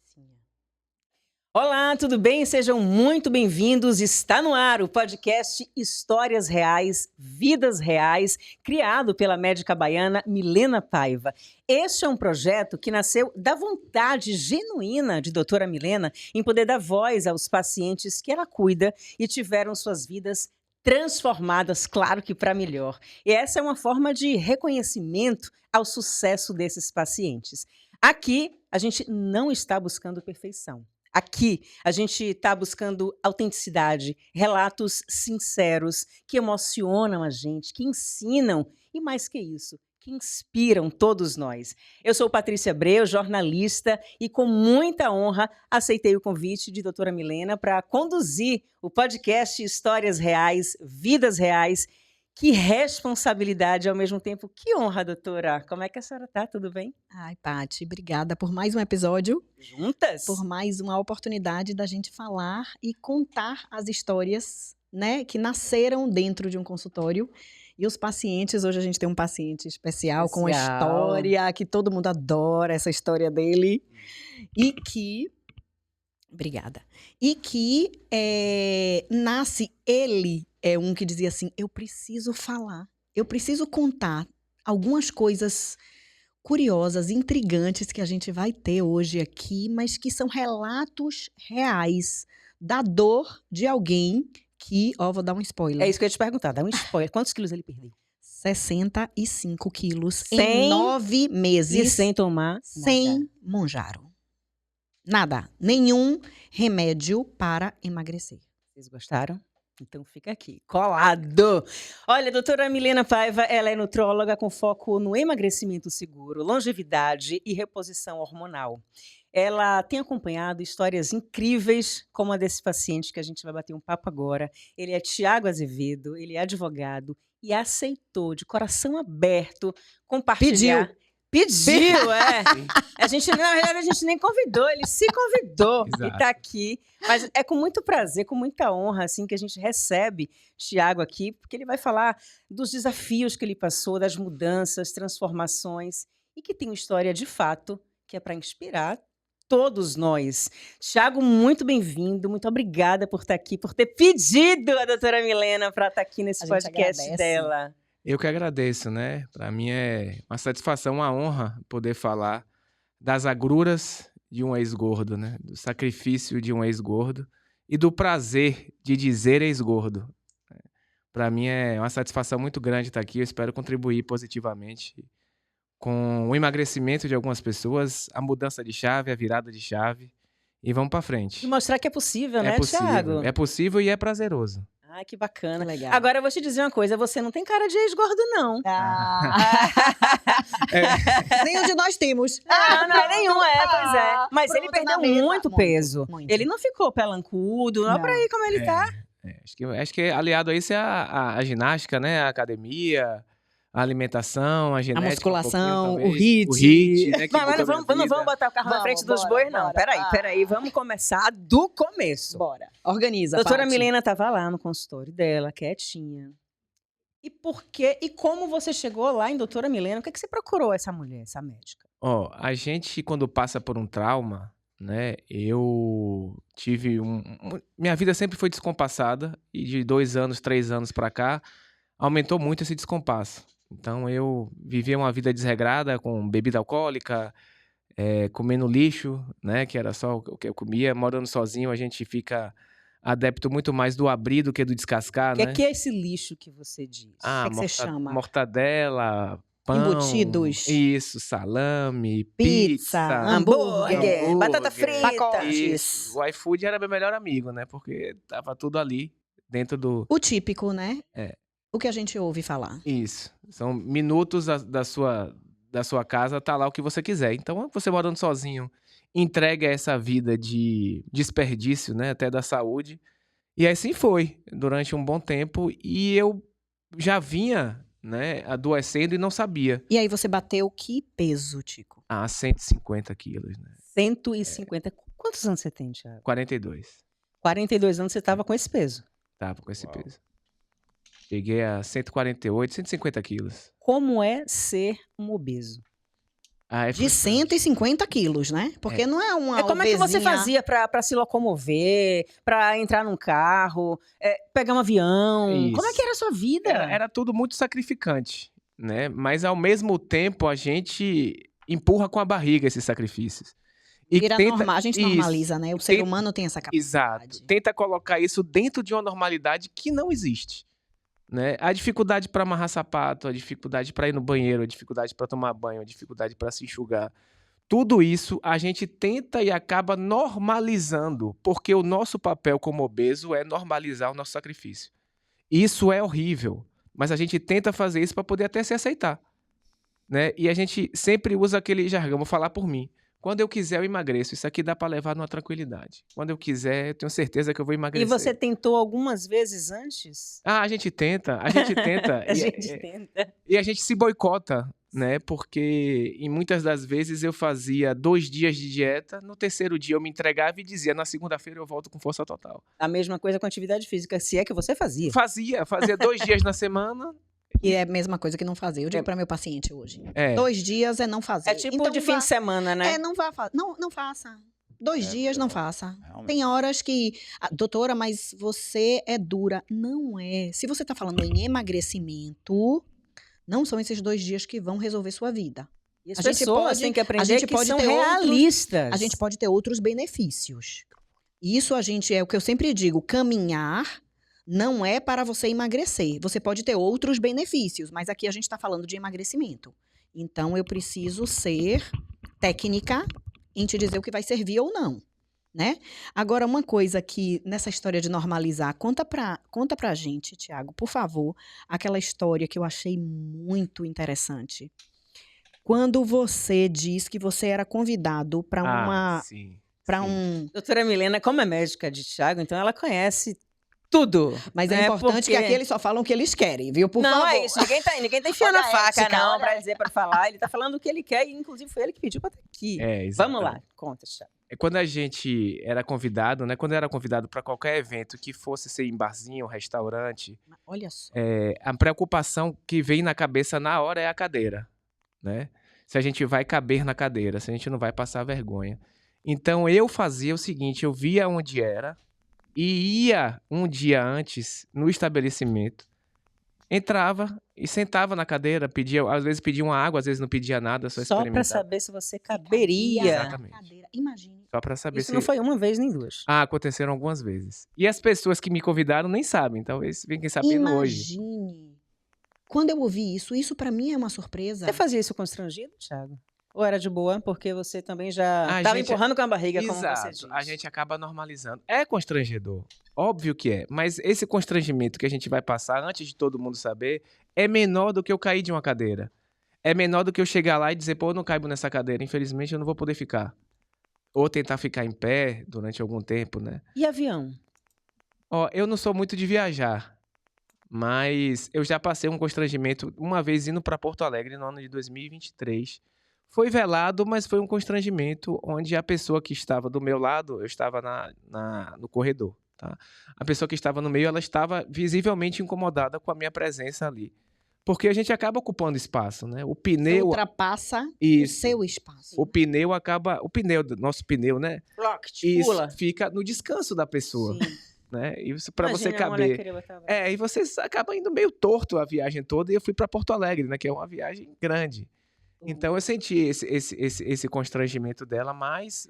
Gracinha. Olá, tudo bem? Sejam muito bem-vindos. Está no ar o podcast Histórias Reais, Vidas Reais, criado pela médica baiana Milena Paiva. Este é um projeto que nasceu da vontade genuína de doutora Milena em poder dar voz aos pacientes que ela cuida e tiveram suas vidas transformadas, claro que para melhor. E essa é uma forma de reconhecimento ao sucesso desses pacientes. Aqui, a gente não está buscando perfeição. Aqui, a gente está buscando autenticidade, relatos sinceros que emocionam a gente, que ensinam e, mais que isso, que inspiram todos nós. Eu sou Patrícia Abreu, jornalista, e com muita honra aceitei o convite de doutora Milena para conduzir o podcast Histórias Reais, Vidas Reais. Que responsabilidade ao mesmo tempo. Que honra, doutora. Como é que a senhora está? Tudo bem? Ai, Paty, obrigada por mais um episódio. Juntas? Por mais uma oportunidade da gente falar e contar as histórias, né, que nasceram dentro de um consultório. E os pacientes, hoje a gente tem um paciente especial com uma história que todo mundo adora, essa história dele. E que... Obrigada. E que nasce, ele é um que dizia assim, eu preciso falar, eu preciso contar algumas coisas curiosas, intrigantes que a gente vai ter hoje aqui, mas que são relatos reais da dor de alguém que, vou dar um spoiler. É isso que eu ia te perguntar, dá um spoiler. Quantos quilos ele perdeu? 65 quilos em 9 meses. E sem tomar sem nada. Monjaro. Nada, nenhum remédio para emagrecer. Vocês gostaram? Então fica aqui, colado! Olha, a doutora Milena Paiva, ela é nutróloga com foco no emagrecimento seguro, longevidade e reposição hormonal. Ela tem acompanhado histórias incríveis, como a desse paciente que a gente vai bater um papo agora. Ele é Tiago Azevedo, ele é advogado e aceitou, de coração aberto, compartilhar... Pediu, é. Na realidade, a gente nem convidou, ele se convidou. Exato. E está aqui. Mas é com muito prazer, com muita honra, assim, que a gente recebe Tiago aqui, porque ele vai falar dos desafios que ele passou, das mudanças, transformações, e que tem uma história de fato que é para inspirar todos nós. Tiago, muito bem-vindo, muito obrigada por estar aqui, por ter pedido a doutora Milena para estar aqui nesse podcast dela. Eu que agradeço, né? Para mim é uma satisfação, uma honra poder falar das agruras de um ex-gordo, né? Do sacrifício de um ex-gordo e do prazer de dizer ex-gordo. Para mim é uma satisfação muito grande estar aqui. Eu espero contribuir positivamente com o emagrecimento de algumas pessoas, a mudança de chave, a virada de chave. E vamos para frente. E mostrar que é possível, né, Tiago? É possível e é prazeroso. Ai, que bacana. Legal. Agora eu vou te dizer uma coisa, você não tem cara de ex-gordo, não. Nenhum de nós temos. Não é nenhum, pois é. Mas ele Pronto, na perdeu mesa. muito peso. Muito. Ele não ficou pelancudo, olha pra aí como ele tá. Acho que aliado a isso é a ginástica, né? A academia, a alimentação, a genética. A musculação, um o HIIT. Né, Mas não vamos botar o carro na frente dos bois, não. Peraí, vamos começar do começo. Bora. Organiza, Doutora Paty. Milena estava lá no consultório dela, quietinha. E por quê? E como você chegou lá em doutora Milena? O que você procurou essa mulher, essa médica? A gente, quando passa por um trauma, né? Eu tive minha vida sempre foi descompassada. E de 2 anos, 3 anos pra cá, aumentou muito esse descompasso. Então eu vivia uma vida desregrada, com bebida alcoólica, comendo lixo, né? Que era só o que eu comia. Morando sozinho, a gente fica adepto muito mais do abrir do que do descascar, O né? que é esse lixo que você diz? que você chama? Mortadela, pão, Embutidos. Isso, salame, Pizza, hambúrguer, batata frita. pacotes. Isso. O iFood era meu melhor amigo, né? Porque tava tudo ali dentro do... O típico, né? É. O que a gente ouve falar. Isso. São minutos da sua casa, tá lá o que você quiser. Então, você morando sozinho, entrega essa vida de desperdício, né? Até da saúde. E assim foi, durante um bom tempo. E eu já vinha, né, adoecendo e não sabia. E aí você bateu que peso, Tico? 150 quilos, né? 150. Quantos anos você tem, Thiago? 42. 42 anos você estava com esse peso. Tava com esse peso. Cheguei a 148, 150 quilos. Como é ser um obeso? É De 150 quilos, né? Porque não é uma Como é que você obesinha. fazia pra se locomover, pra entrar num carro, pegar um avião? Como é que Isso. era a sua vida? Era tudo muito sacrificante, né? Mas ao mesmo tempo a gente empurra com a barriga esses sacrifícios. E Vira normal, a gente isso, normaliza, né? O ser humano tem essa capacidade. Exato. Tenta colocar isso dentro de uma normalidade que não existe, né? A dificuldade para amarrar sapato, a dificuldade para ir no banheiro, a dificuldade para tomar banho, a dificuldade para se enxugar. Tudo isso a gente tenta e acaba normalizando, porque o nosso papel como obeso é normalizar o nosso sacrifício. Isso é horrível, mas a gente tenta fazer isso para poder até se aceitar, né? E a gente sempre usa aquele jargão, vou falar por mim. Quando eu quiser, eu emagreço. Isso aqui dá para levar numa tranquilidade. Quando eu quiser, eu tenho certeza que eu vou E emagrecer. você tentou algumas vezes antes? A gente tenta. A gente tenta. E a gente se boicota, né? Porque em muitas das vezes eu fazia 2 dias de dieta, no terceiro dia eu me entregava e dizia, na segunda-feira eu volto com força total. A mesma coisa com atividade física, se é que você fazia. Fazia 2 dias na semana. E é a mesma coisa que não fazer. Eu digo para meu paciente hoje. É. 2 dias é não fazer. É tipo Então, de fim de semana, né? não vá fazer. Não faça. 2 dias não faça. Realmente. Tem horas que, doutora, mas você é dura. Não é. Se você está falando em emagrecimento, não são esses 2 dias que vão resolver sua vida. E as A gente pessoas pode- têm que a aprender gente que pode são ter realistas. A gente pode ter outros benefícios. Isso é o que eu sempre digo, caminhar não é para você emagrecer. Você pode ter outros benefícios, mas aqui a gente está falando de emagrecimento. Então eu preciso ser técnica em te dizer o que vai servir ou não, né? Agora, uma coisa que nessa história de normalizar, conta pra gente, Tiago, por favor, aquela história que eu achei muito interessante. Quando você diz que você era convidado para Sim. para sim. Doutora Milena, como é médica de Thiago, então ela conhece tudo. Mas é né? importante que Porque- aqui eles só falam o que eles querem, viu? Por não, favor. é isso. Ninguém tá enfiando Olha a a faca, ética, não, olha pra a dizer, pra falar. Ele tá falando o que ele quer e, inclusive, foi ele que pediu pra estar aqui. Vamos lá, conta, Thiago. Quando a gente era convidado, né? Quando eu era convidado para qualquer evento que fosse ser em barzinho, restaurante, Olha só. a preocupação que vem na cabeça na hora é a cadeira, né? Se a gente vai caber na cadeira, se a gente não vai passar vergonha. Então eu fazia o seguinte, eu via onde era e ia um dia antes no estabelecimento, entrava e sentava na cadeira, às vezes pedia uma água, às vezes não pedia nada, só Só pra experimentava. saber se você caberia. Exatamente. Cadeira. Imagine. Só para saber Isso se... não foi uma vez nem duas. aconteceram algumas vezes. E as pessoas que me convidaram nem sabem, talvez fiquem sabendo hoje. Imagine. Quando eu ouvi isso pra mim é uma surpresa. Você fazia isso constrangido, Thiago? Ou era de boa, porque você também já A estava gente- empurrando com a barriga, como você Exato, diz. a gente acaba normalizando. É constrangedor, óbvio que é, mas esse constrangimento que a gente vai passar antes de todo mundo saber é menor do que eu cair de uma cadeira. É menor do que eu chegar lá e dizer, pô, eu não caibo nessa cadeira, infelizmente eu não vou poder ficar. Ou tentar ficar em pé durante algum tempo, né? E avião? Ó, eu não sou muito de viajar, mas eu já passei um constrangimento uma vez indo para Porto Alegre no ano de 2023. Foi velado, mas foi um constrangimento onde a pessoa que estava do meu lado, eu estava no corredor, tá? A pessoa que estava no meio, ela estava visivelmente incomodada com a minha presença ali. Porque a gente acaba ocupando espaço, né? O Você pneu... ultrapassa o Isso. seu espaço. O pneu acaba... O pneu, nosso pneu, né? Locked, Isso pula. fica no descanso da pessoa, Sim. né? E isso para você Imagina, a caber... molequeira botava- E você acaba indo meio torto a viagem toda e eu fui para Porto Alegre, né? Que é uma viagem grande. Então eu senti esse constrangimento dela, mas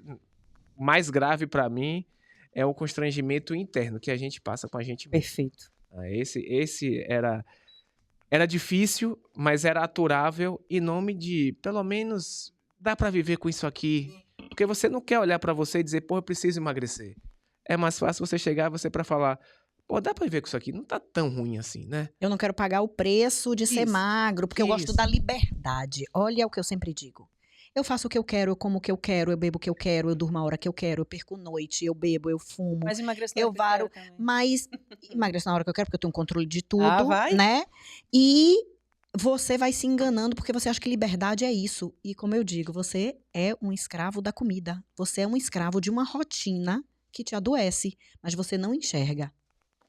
mais grave para mim é o constrangimento interno que a gente passa com a gente mesmo. Perfeito. Esse era difícil, mas era aturável em nome de, pelo menos, dá para viver com isso aqui. Porque você não quer olhar para você e dizer, pô, eu preciso emagrecer. É mais fácil você chegar para falar, pô, dá pra viver com isso aqui, não tá tão ruim assim, né? Eu não quero pagar o preço de ser Isso, magro, porque eu gosto isso. da liberdade. Olha o que eu sempre digo. Eu faço o que eu quero, eu como o que eu quero, eu bebo o que eu quero, eu durmo a hora que eu quero, eu perco noite, eu bebo, eu fumo. Mas emagrecer Eu varo, também. Mas emagreço na hora que eu quero, porque eu tenho controle de tudo, Ah, vai? né? E você vai se enganando porque você acha que liberdade é isso. E como eu digo, você é um escravo da comida. Você é um escravo de uma rotina que te adoece, mas você não enxerga.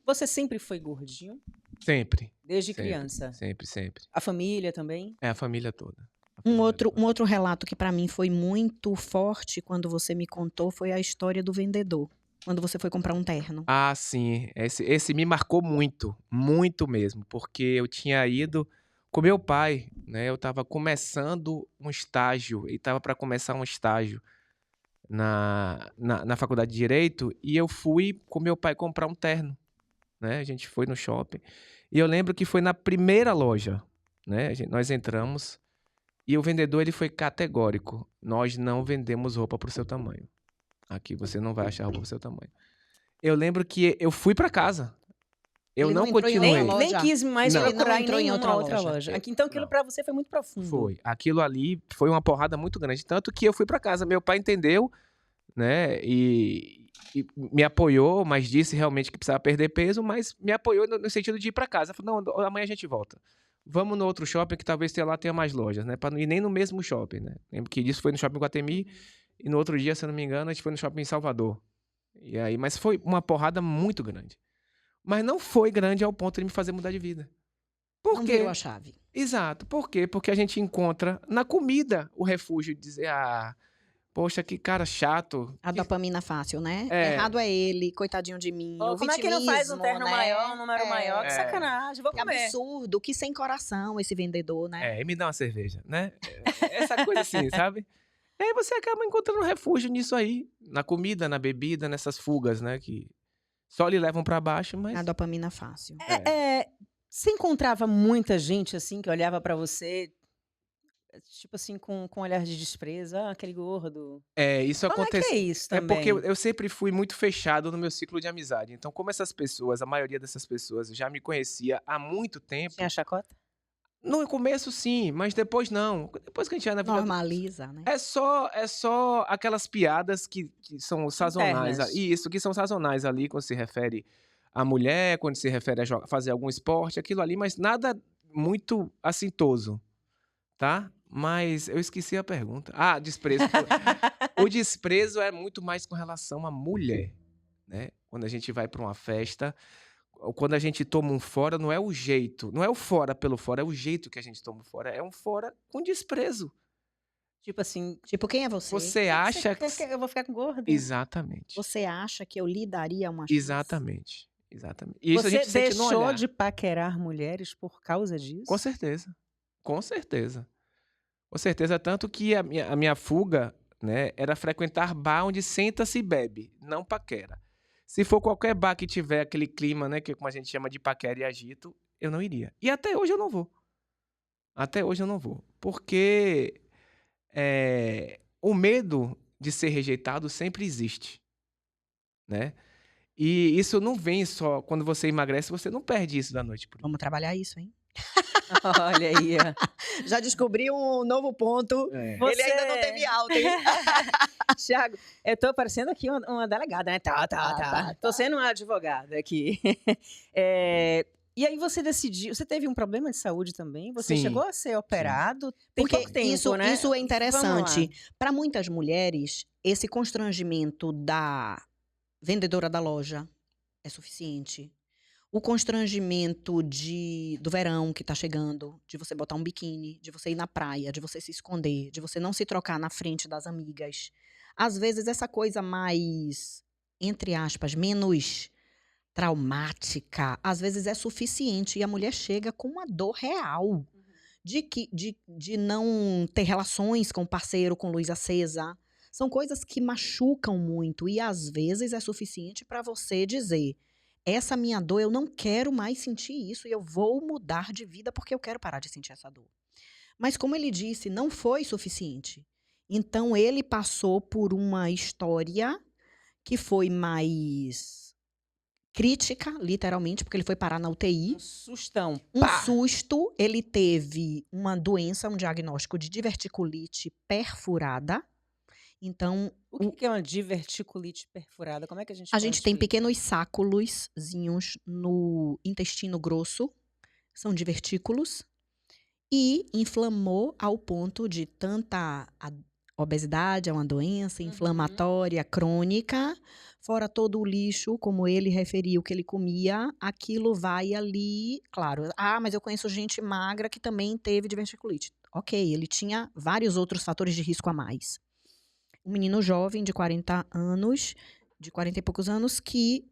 Você sempre foi gordinho? Sempre. Desde Sempre, criança? Sempre. A família também? É a família toda. Um outro relato que para mim foi muito forte quando você me contou foi a história do vendedor. Quando você foi comprar um terno. Ah, sim. Esse me marcou muito, muito mesmo, porque eu tinha ido com meu pai, né? Eu estava começando um estágio, e estava para começar um estágio na faculdade de Direito, e eu fui com meu pai comprar um terno, né? A gente foi no shopping, e eu lembro que foi na primeira loja, né? Nós entramos, e o vendedor ele foi categórico: nós não vendemos roupa pro seu tamanho. Aqui você não vai achar roupa pro seu tamanho. Eu lembro que eu fui pra casa. Eu Ele não não entrou em outra continuei. loja. Nem quis mais Não. Ele procurar não em entrou em nenhuma outra outra loja. loja. Então aquilo Não. pra você foi muito profundo. Foi. Aquilo ali foi uma porrada muito grande. Tanto que eu fui pra casa. Meu pai entendeu, né? E me apoiou, mas disse realmente que precisava perder peso, mas me apoiou no sentido de ir pra casa. Falou: não, amanhã a gente volta. Vamos no outro shopping que talvez tenha mais lojas, né? Pra não ir nem no mesmo shopping, né? Lembro que isso foi no shopping Guatemi e no outro dia, se eu não me engano, a gente foi no shopping em Salvador. E aí, mas foi uma porrada muito grande. Mas não foi grande ao ponto de me fazer mudar de vida. Por Não quê? virou a chave. Exato. Por quê? Porque a gente encontra na comida o refúgio de dizer: ah, poxa, que cara chato. A que- dopamina fácil, né? É. Errado é ele, coitadinho de mim. Ô, o como é que não faz um vitimismo, terno né? maior, um número maior? Que É. sacanagem, vou Que comer. absurdo, que sem coração esse vendedor, né? É, e me dá uma cerveja, né? Essa coisa assim, sabe? E aí você acaba encontrando refúgio nisso aí. Na comida, na bebida, nessas fugas, né? Que só lhe levam pra baixo, mas... A dopamina fácil. Você encontrava muita gente assim que olhava pra você, tipo assim, com um olhar de desprezo? Ah, aquele gordo. É, isso Como é que é acontece. isso É também? porque eu sempre fui muito fechado no meu ciclo de amizade. Então, como essas pessoas, a maioria dessas pessoas já me conhecia há muito tempo. Tinha chacota? No começo, sim, mas depois não. Depois que a gente já na vida. Normaliza, né? É só aquelas piadas que são sazonais. Internas. Isso, que são sazonais ali, quando se refere à mulher, quando se refere a fazer algum esporte, aquilo ali, mas nada muito assintoso, tá? Mas eu esqueci a pergunta. Ah, desprezo. O desprezo é muito mais com relação à mulher, né? Quando a gente vai para uma festa, ou quando a gente toma um fora, não é o jeito, não é o fora pelo fora, é o jeito que a gente toma o fora. É um fora com desprezo. Tipo assim, Tipo, quem é você? Você acha quer que eu vou ficar com gordo? Exatamente. Você acha que eu lhe daria uma chance? Exatamente. Exatamente. E isso a Você gente sente no deixou olhar. de paquerar mulheres por causa disso? Com certeza. Com certeza. Com certeza, tanto que a minha fuga, né, era frequentar bar onde senta-se e bebe, não paquera. Se for qualquer bar que tiver aquele clima, né, que como a gente chama de paquera e agito, eu não iria. E até hoje eu não vou. Até hoje eu não vou. Porque o medo de ser rejeitado sempre existe, né? E isso não vem só quando você emagrece, você não perde isso da noite pro dia. Vamos trabalhar isso, hein? Olha aí, ó. Já descobri um novo ponto. É. Ele ainda não teve alta, hein? Thiago, eu tô parecendo aqui uma delegada, né? Tá. Tô sendo uma advogada aqui. E aí você decidiu, você teve um problema de saúde também? Você Sim. chegou a ser operado? Tem Porque pouco tempo, isso, né? isso é Vamos interessante. lá. Para muitas mulheres, esse constrangimento da vendedora da loja é suficiente. O constrangimento do verão que tá chegando, de você botar um biquíni, de você ir na praia, de você se esconder, de você não se trocar na frente das amigas. Às vezes, essa coisa mais, entre aspas, menos traumática, às vezes é suficiente e a mulher chega com uma dor real de não ter relações com o parceiro com luz acesa. São coisas que machucam muito e às vezes é suficiente para você dizer: essa minha dor, eu não quero mais sentir isso e eu vou mudar de vida porque eu quero parar de sentir essa dor. Mas como ele disse, não foi suficiente. Então ele passou por uma história que foi mais crítica, literalmente, porque ele foi parar na UTI. Um sustão. Um Pá! susto, ele teve uma doença, um diagnóstico de diverticulite perfurada. Então, O que é uma diverticulite perfurada? Como é que a gente a pode gente tem explicar? pequenos sáculozinhos no intestino grosso, são divertículos, e inflamou ao ponto de tanta obesidade, é uma doença inflamatória crônica, fora todo o lixo, como ele referiu que ele comia, aquilo vai ali, claro. Ah, mas eu conheço gente magra que também teve diverticulite. Ok, ele tinha vários outros fatores de risco a mais. Um menino jovem de 40 anos, de 40 e poucos anos, que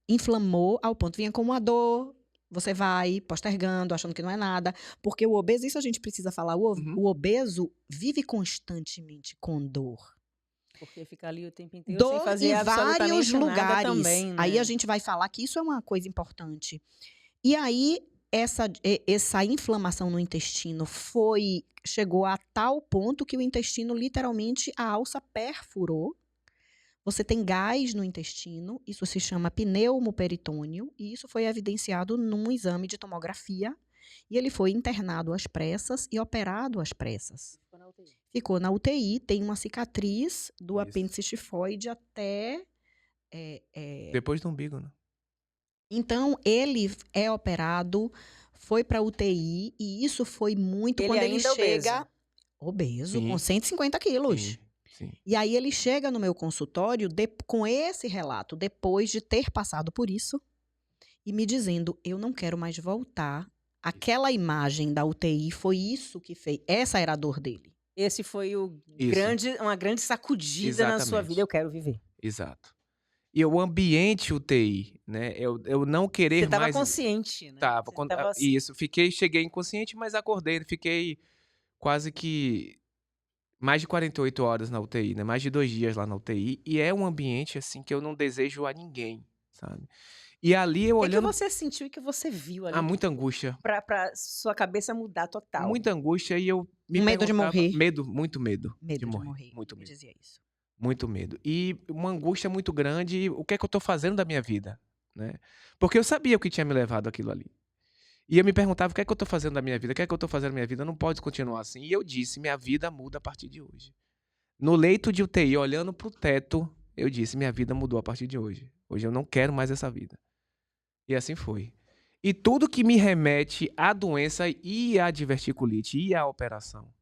inflamou ao ponto, vinha com uma dor, você vai postergando, achando que não é nada, porque o obeso, isso a gente precisa falar, o obeso vive constantemente com dor. Porque fica ali o tempo inteiro sem Dor fazer em absolutamente vários nada lugares. também, né? Aí a gente vai falar que isso é uma coisa importante. E aí, essa inflamação no intestino chegou a tal ponto que o intestino, literalmente, a alça perfurou. Você tem gás no intestino, isso se chama pneumoperitônio, e isso foi evidenciado num exame de tomografia. E ele foi internado às pressas e operado às pressas. Ficou na UTI, tem uma cicatriz do apêndice tifoide até... Depois do umbigo, né? Então, ele é operado, foi para UTI, e isso foi muito... Quando ele chega... Obeso, Sim. com 150 quilos. Sim. E aí ele chega no meu consultório com esse relato, depois de ter passado por isso, e me dizendo, eu não quero mais voltar. Aquela imagem da UTI foi isso que fez. Essa era a dor dele. Esse foi uma grande sacudida Exatamente. na sua vida. Eu quero viver. Exato. E o ambiente UTI, né? Eu não querer mais... Você estava consciente, né? Tava. Isso. Cheguei inconsciente, mas acordei. Fiquei quase que mais de 48 horas na UTI, né? Mais de 2 dias lá na UTI. E é um ambiente, assim, que eu não desejo a ninguém, sabe? E ali eu olhando... O que você sentiu e que você viu ali? Muita angústia. Pra sua cabeça mudar total. Muita angústia e eu me medo de morrer. Muito medo. Medo de morrer. Muito medo. Eu dizia isso. Muito medo. E uma angústia muito grande. E o que é que eu tô fazendo da minha vida, né? Porque eu sabia o que tinha me levado aquilo ali. E eu me perguntava, o que é que eu tô fazendo da minha vida? O que é que eu tô fazendo da minha vida? Não pode continuar assim. E eu disse, minha vida muda a partir de hoje. No leito de UTI, olhando pro teto, eu disse, minha vida mudou a partir de hoje. Hoje eu não quero mais essa vida. E assim foi. E tudo que me remete à doença e à diverticulite e à operação,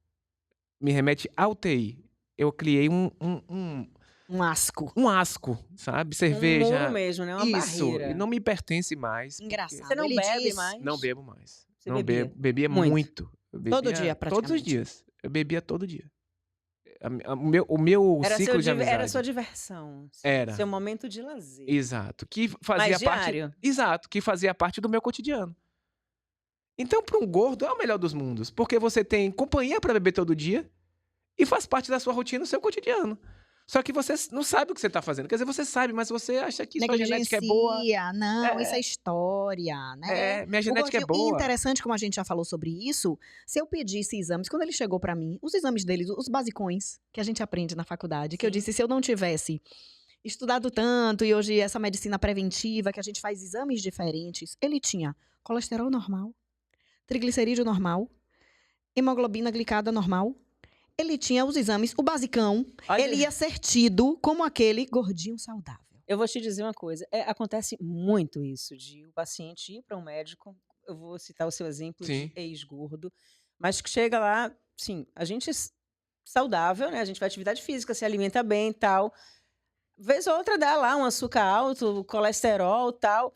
me remete à UTI. Eu criei um asco. Um asco, sabe? Cerveja. Um muro mesmo, né? Uma isso, barreira. e não me pertence mais. Engraçado. Você não bebe mais? Não bebo mais. Você não bebia? Bebia muito. Todo dia, praticamente. Todos os dias. Eu bebia todo dia. O meu ciclo de amizade. Era sua diversão. Era. Seu momento de lazer. Exato. Que fazia diário. Exato. Que fazia parte do meu cotidiano. Então, para um gordo, é o melhor dos mundos. Porque você tem companhia para beber todo dia e faz parte da sua rotina, do seu cotidiano. Só que você não sabe o que você está fazendo. Quer dizer, você sabe, mas você acha que sua genética é boa. Não, isso é história, né? Minha genética é boa. E interessante, como a gente já falou sobre isso, se eu pedisse exames, quando ele chegou para mim, os exames dele, os basicões que a gente aprende na faculdade, que eu disse, se eu não tivesse estudado tanto e hoje essa medicina preventiva, que a gente faz exames diferentes, ele tinha colesterol normal, triglicerídeo normal, hemoglobina glicada normal. Ele tinha os exames, o basicão, ele ia ser tido como aquele gordinho saudável. Eu vou te dizer uma coisa, acontece muito isso, de o paciente ir para um médico, eu vou citar o seu exemplo de ex-gordo, mas que chega lá, sim, a gente é saudável, né? A gente faz atividade física, se alimenta bem e tal, vez ou outra dá lá um açúcar alto, colesterol e tal,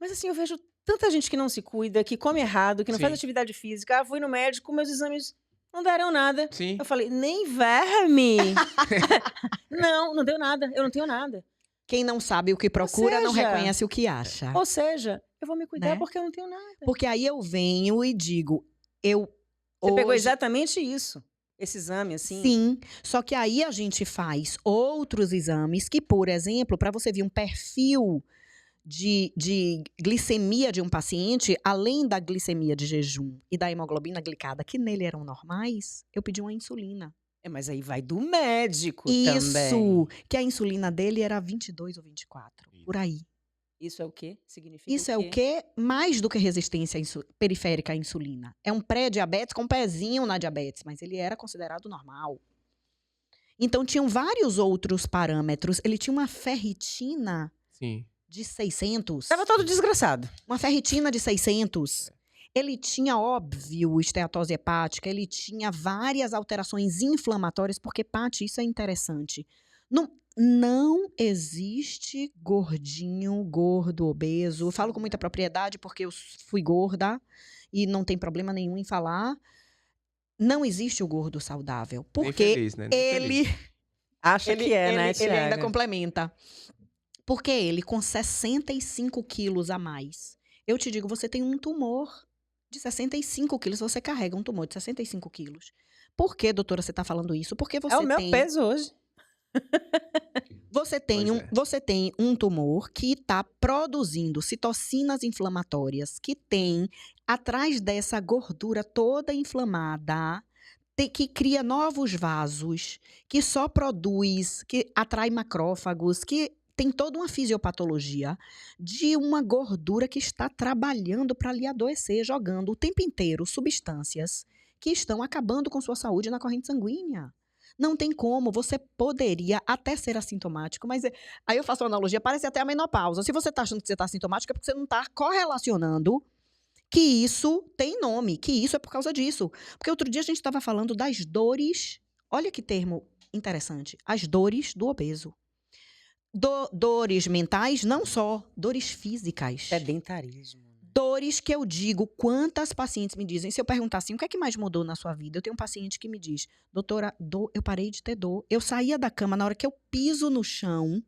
mas assim, eu vejo tanta gente que não se cuida, que come errado, que não faz atividade física, fui no médico, meus exames... não deram nada. Sim. Eu falei, nem verme. Não deu nada. Eu não tenho nada. Quem não sabe o que procura, não reconhece o que acha. Ou seja, eu vou me cuidar porque eu não tenho nada. Porque aí eu venho e digo, Você pegou exatamente isso. Esse exame, assim? Sim. Só que aí a gente faz outros exames que, por exemplo, para você ver um perfil de glicemia de um paciente, além da glicemia de jejum e da hemoglobina glicada, que nele eram normais, eu pedi uma insulina. Mas aí vai do médico também. Isso, que a insulina dele era 22 ou 24, por aí. Isso é o quê? Significa Isso é o quê? Mais do que resistência periférica à insulina. É um pré-diabetes com um pezinho na diabetes, mas ele era considerado normal. Então, tinham vários outros parâmetros. Ele tinha uma ferritina... Sim. de 600. Tava todo desgraçado. Uma ferritina de 600. Ele tinha, óbvio, esteatose hepática, ele tinha várias alterações inflamatórias, porque, Paty, isso é interessante. Não existe gordinho, gordo, obeso. Eu falo com muita propriedade porque eu fui gorda e não tem problema nenhum em falar. não existe o gordo saudável. Nem Porque feliz, né? Nem ele... feliz. Acha que é, né, ele ainda Thiago? complementa. Porque ele, com 65 quilos a mais, eu te digo, você tem um tumor de 65 quilos, você carrega um tumor de 65 quilos. Por que, doutora, você está falando isso? Porque você É o meu tem... peso hoje. Você tem, Pois é. você tem um tumor que está produzindo citocinas inflamatórias, que tem, atrás dessa gordura toda inflamada, que cria novos vasos, que só produz, que atrai macrófagos, que tem toda uma fisiopatologia de uma gordura que está trabalhando para lhe adoecer, jogando o tempo inteiro substâncias que estão acabando com sua saúde na corrente sanguínea. Não tem como, você poderia até ser assintomático, mas aí eu faço uma analogia, parece até a menopausa. Se você está achando que você está assintomático, é porque você não está correlacionando que isso tem nome, que isso é por causa disso. Porque outro dia a gente estava falando das dores, olha que termo interessante, as dores do obeso. Dores mentais, não só, dores físicas. Sedentarismo. Dores que eu digo, quantas pacientes me dizem, se eu perguntar assim, o que é que mais mudou na sua vida? Eu tenho um paciente que me diz, doutora, eu parei de ter dor. Eu saía da cama, na hora que eu piso no chão,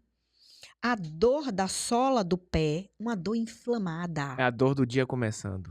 a dor da sola do pé, uma dor inflamada. É a dor do dia começando.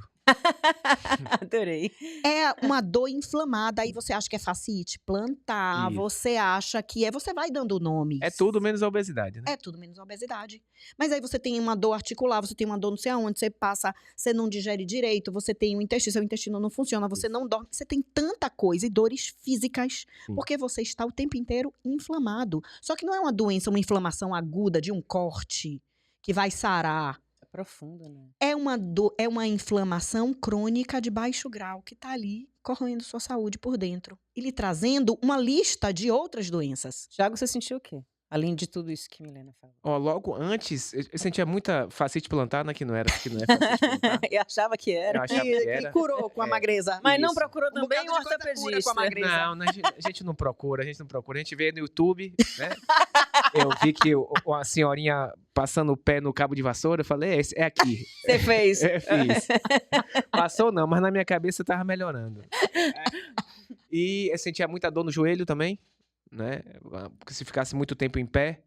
Adorei. É uma dor inflamada, aí você acha que é fascite plantar, Isso. você acha que é, você vai dando nomes. É tudo menos a obesidade, né? É tudo menos a obesidade. Mas aí você tem uma dor articular, você tem uma dor não sei aonde, você passa, você não digere direito, você tem o intestino, seu intestino não funciona, você não dorme, você tem tanta coisa e dores físicas, Sim. porque você está o tempo inteiro inflamado. Só que não é uma doença, uma inflamação aguda de um corte que vai sarar. É profundo, né? É uma inflamação crônica de baixo grau que está ali corroendo sua saúde por dentro e lhe trazendo uma lista de outras doenças. Thiago, você sentiu o quê? Além de tudo isso que Milena falou. Ó, logo antes, eu sentia muita fascite plantar, né? Que não é fascite plantar. Eu achava que Eu era. achava que Que era. curou com a magreza. Mas não Isso. procurou Um também um bocado de coisa cura ortopedista. com a magreza. Não, a gente não procura, a gente vê no YouTube, né? Eu vi que a senhorinha passando o pé no cabo de vassoura, eu falei, é aqui. Você fez. Fiz. Passou não, mas na minha cabeça tava melhorando. E eu sentia muita dor no joelho também, né? Porque se ficasse muito tempo em pé...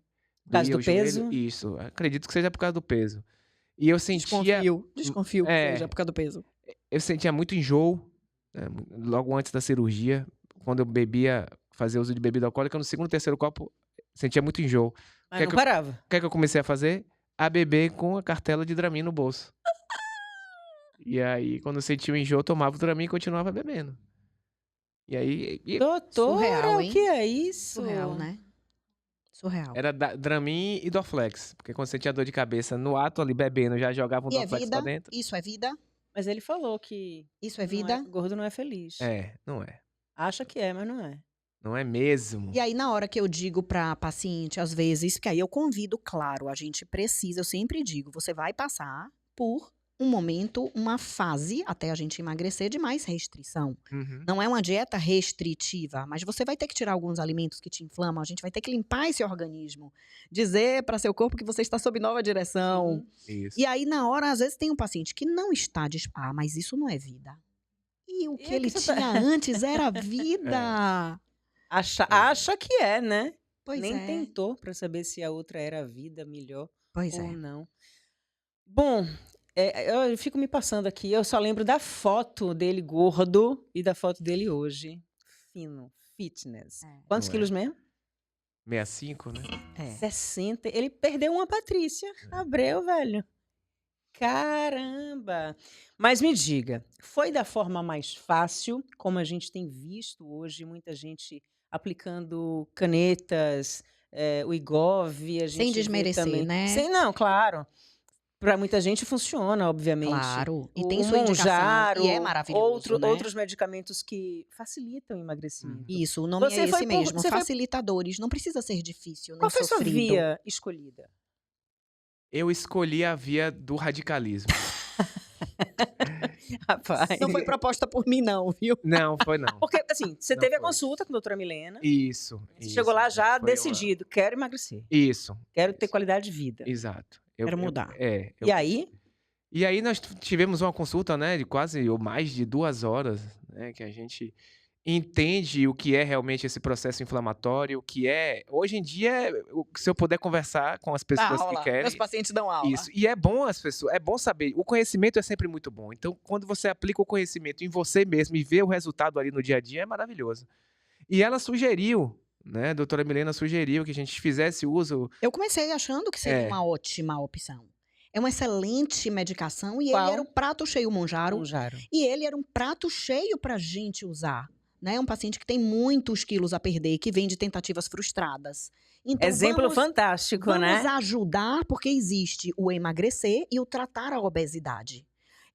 Por causa doía do o joelho. peso? Isso, acredito que seja por causa do peso. E eu sentia... Desconfio que É. seja por causa do peso. Eu sentia muito enjoo, né? Logo antes da cirurgia, quando eu bebia, fazia uso de bebida alcoólica, no segundo, terceiro copo, sentia muito enjoo. Mas não parava. O que é que eu comecei a fazer? A beber com a cartela de Dramin no bolso. E aí, quando eu sentia o enjoo, eu tomava o Dramin e continuava bebendo. E aí... Doutora, Surreal, o hein? que é isso? Surreal, né? Surreal. Era Dramin e Dorflex. Porque quando você tinha dor de cabeça no ato ali, bebendo, já jogava um E é Dorflex vida? pra dentro. Isso é vida? Mas ele falou que Isso é vida? gordo não é feliz. Não é. Acha que é, mas não é. Não é mesmo. E aí, na hora que eu digo pra paciente, às vezes, porque aí eu convido, claro, a gente precisa, eu sempre digo, você vai passar por um momento, uma fase, até a gente emagrecer, de mais restrição. Uhum. Não é uma dieta restritiva, mas você vai ter que tirar alguns alimentos que te inflamam, a gente vai ter que limpar esse organismo. Dizer para seu corpo que você está sob nova direção. Isso. E aí, na hora, às vezes tem um paciente que não está disposto. Ah, mas isso não é vida. E o que ele você tinha antes era vida. Acha que é, né? Pois Nem é. tentou pra saber se a outra era a vida melhor Pois ou é. não. Bom, eu fico me passando aqui. Eu só lembro da foto dele gordo e da foto dele hoje. Fino, fitness. Quantos Não é. quilos mesmo? 65, né? 60. Ele perdeu uma Patrícia Abreu, velho. Caramba! Mas me diga, foi da forma mais fácil, como a gente tem visto hoje, muita gente aplicando canetas, o IGOV, a gente Sem vê desmerecer, também. né? Não, claro. Para muita gente funciona, obviamente. Claro. E O tem sua indicação. Monjaro, E é maravilhoso, né? outros medicamentos que facilitam o emagrecimento. Isso, o nome Você é foi esse por- mesmo. você foi- Facilitadores. Não precisa ser difícil, nem Qual foi a sua sofrido. via escolhida? Eu escolhi a via do radicalismo. Rapaz. Não foi proposta por mim, não, viu? Não, foi não. Porque, assim, você Não teve a foi. consulta com a doutora Milena. Isso. Você chegou lá já Foi uma- decidido, quero emagrecer, Isso, quero ter qualidade de vida. exato. Quero mudar. E aí? E aí nós tivemos uma consulta, né, de quase ou mais de 2 horas, né, que a gente entende o que é realmente esse processo inflamatório, o que é... Hoje em dia, se eu puder conversar com as pessoas que querem... Meus pacientes dão aula. Isso. E é bom é bom saber. O conhecimento é sempre muito bom. Então, quando você aplica o conhecimento em você mesmo e vê o resultado ali no dia a dia, é maravilhoso. E ela sugeriu, né? A doutora Milena sugeriu que a gente fizesse uso... Eu comecei achando que seria uma ótima opção. É uma excelente medicação e Qual? ele era o prato cheio, o Monjaro. Monjaro. E ele era um prato cheio pra gente usar. Né? Um paciente que tem muitos quilos a perder, que vem de tentativas frustradas. Então, Exemplo fantástico, né? Vamos ajudar, porque existe o emagrecer e o tratar a obesidade.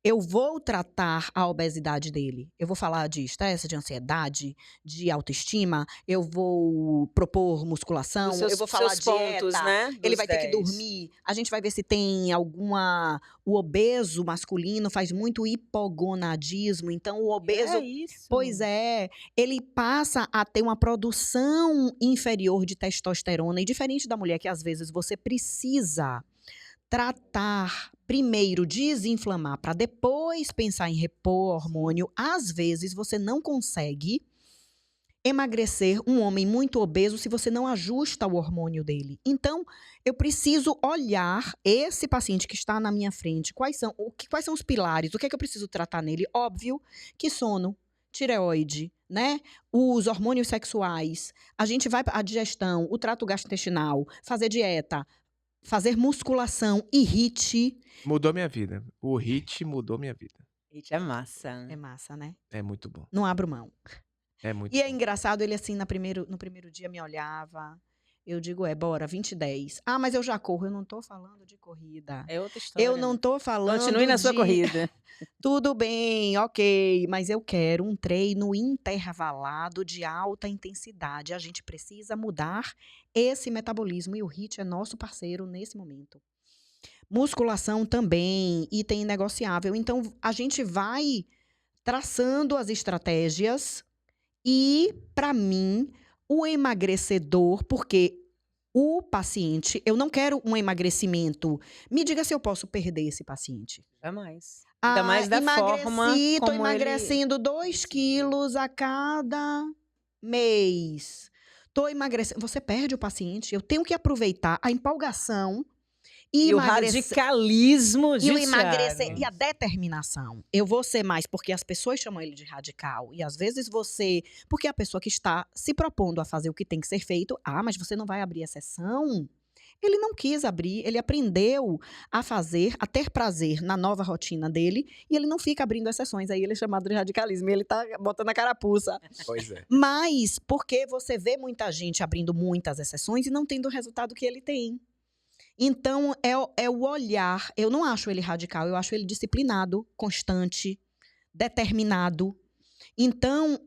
Eu vou tratar a obesidade dele. Eu vou falar de estresse, de ansiedade, de autoestima. Eu vou propor musculação. Eu vou falar de pontos, dieta. né? Ele vai ter que dormir. A gente vai ver se tem alguma... O obeso masculino faz muito hipogonadismo. Então, o obeso... É isso. Pois é. Ele passa a ter uma produção inferior de testosterona. E diferente da mulher, que às vezes você precisa tratar, primeiro desinflamar, para depois pensar em repor hormônio, às vezes você não consegue emagrecer um homem muito obeso se você não ajusta o hormônio dele. Então, eu preciso olhar esse paciente que está na minha frente, quais são os pilares, o que é que eu preciso tratar nele? Óbvio que sono, tireoide, né? Os hormônios sexuais, a gente vai a digestão, o trato gastrointestinal, fazer dieta, fazer musculação e HIIT. Mudou minha vida. O HIIT mudou minha vida. HIIT é massa. É massa, né? É muito bom. Não abro mão. É muito E bom. é engraçado, ele assim, no primeiro dia me olhava. Eu digo, bora, 20-10. Ah, mas eu já corro. Eu não tô falando de corrida. É outra história. Eu não tô falando Continue na sua corrida. Tudo bem, ok. Mas eu quero um treino intervalado de alta intensidade. A gente precisa mudar esse metabolismo. E o HIIT é nosso parceiro nesse momento. Musculação também, item inegociável. Então, a gente vai traçando as estratégias e, para mim, o emagrecedor, porque o paciente, eu não quero um emagrecimento. Me diga se eu posso perder esse paciente. Jamais. Ainda mais da forma tô como emagrecendo 2 quilos a cada mês. Tô emagrecendo. Você perde o paciente. Eu tenho que aproveitar a empolgação e o radicalismo de e o emagrecer e a determinação. Eu vou ser mais, porque as pessoas chamam ele de radical. E às vezes porque a pessoa que está se propondo a fazer o que tem que ser feito, mas você não vai abrir exceção? Ele não quis abrir, ele aprendeu a fazer, a ter prazer na nova rotina dele, e ele não fica abrindo exceções. Aí ele é chamado de radicalismo, e ele tá botando a carapuça. Pois é. Mas porque você vê muita gente abrindo muitas exceções e não tendo o resultado que ele tem. Então, é o olhar. Eu não acho ele radical, eu acho ele disciplinado, constante, determinado. Então,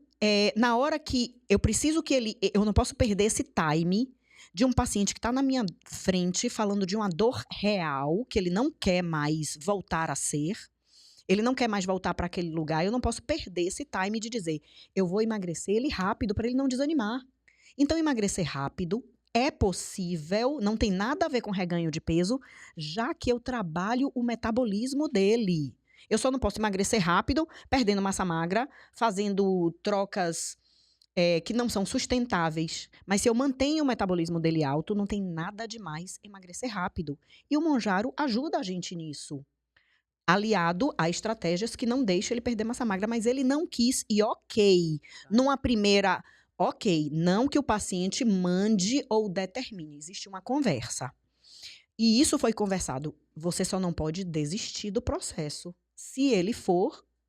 na hora que eu preciso que eu não posso perder esse time de um paciente que está na minha frente falando de uma dor real, que ele não quer mais voltar a ser, ele não quer mais voltar para aquele lugar, eu não posso perder esse time de dizer, eu vou emagrecer ele rápido para ele não desanimar. Então, emagrecer rápido é possível, não tem nada a ver com reganho de peso, já que eu trabalho o metabolismo dele. Eu só não posso emagrecer rápido, perdendo massa magra, fazendo trocas que não são sustentáveis. Mas se eu mantenho o metabolismo dele alto, não tem nada demais emagrecer rápido. E o Monjaro ajuda a gente nisso. Aliado a estratégias que não deixam ele perder massa magra, mas ele não quis, e ok, numa primeira... Ok, não que o paciente mande ou determine, existe uma conversa. E isso foi conversado. Você só não pode desistir do processo se ele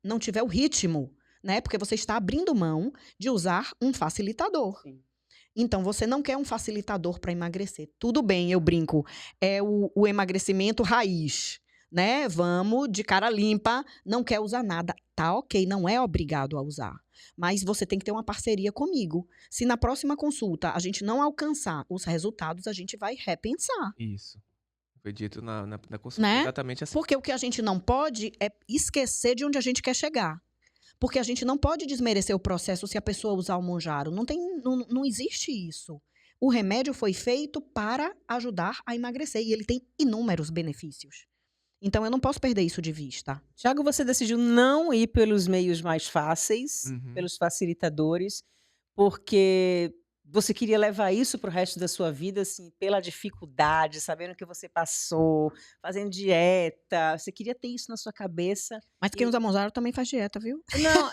não tiver o ritmo, né? Porque você está abrindo mão de usar um facilitador. Sim. Então, você não quer um facilitador para emagrecer. Tudo bem, eu brinco, é o emagrecimento raiz, né? Vamos de cara limpa, não quer usar nada. Tá ok, não é obrigado a usar. Mas você tem que ter uma parceria comigo. Se na próxima consulta a gente não alcançar os resultados, a gente vai repensar. Isso. Foi dito na consulta, né? Exatamente assim. Porque o que a gente não pode é esquecer de onde a gente quer chegar. Porque a gente não pode desmerecer o processo se a pessoa usar o Monjaro. Não existe isso. O remédio foi feito para ajudar a emagrecer e ele tem inúmeros benefícios. Então, eu não posso perder isso de vista. Tiago, você decidiu não ir pelos meios mais fáceis, Uhum. pelos facilitadores, porque você queria levar isso para o resto da sua vida, assim, pela dificuldade, sabendo que você passou, fazendo dieta. Você queria ter isso na sua cabeça. Mas quem usa Monjaro também faz dieta, viu? Não,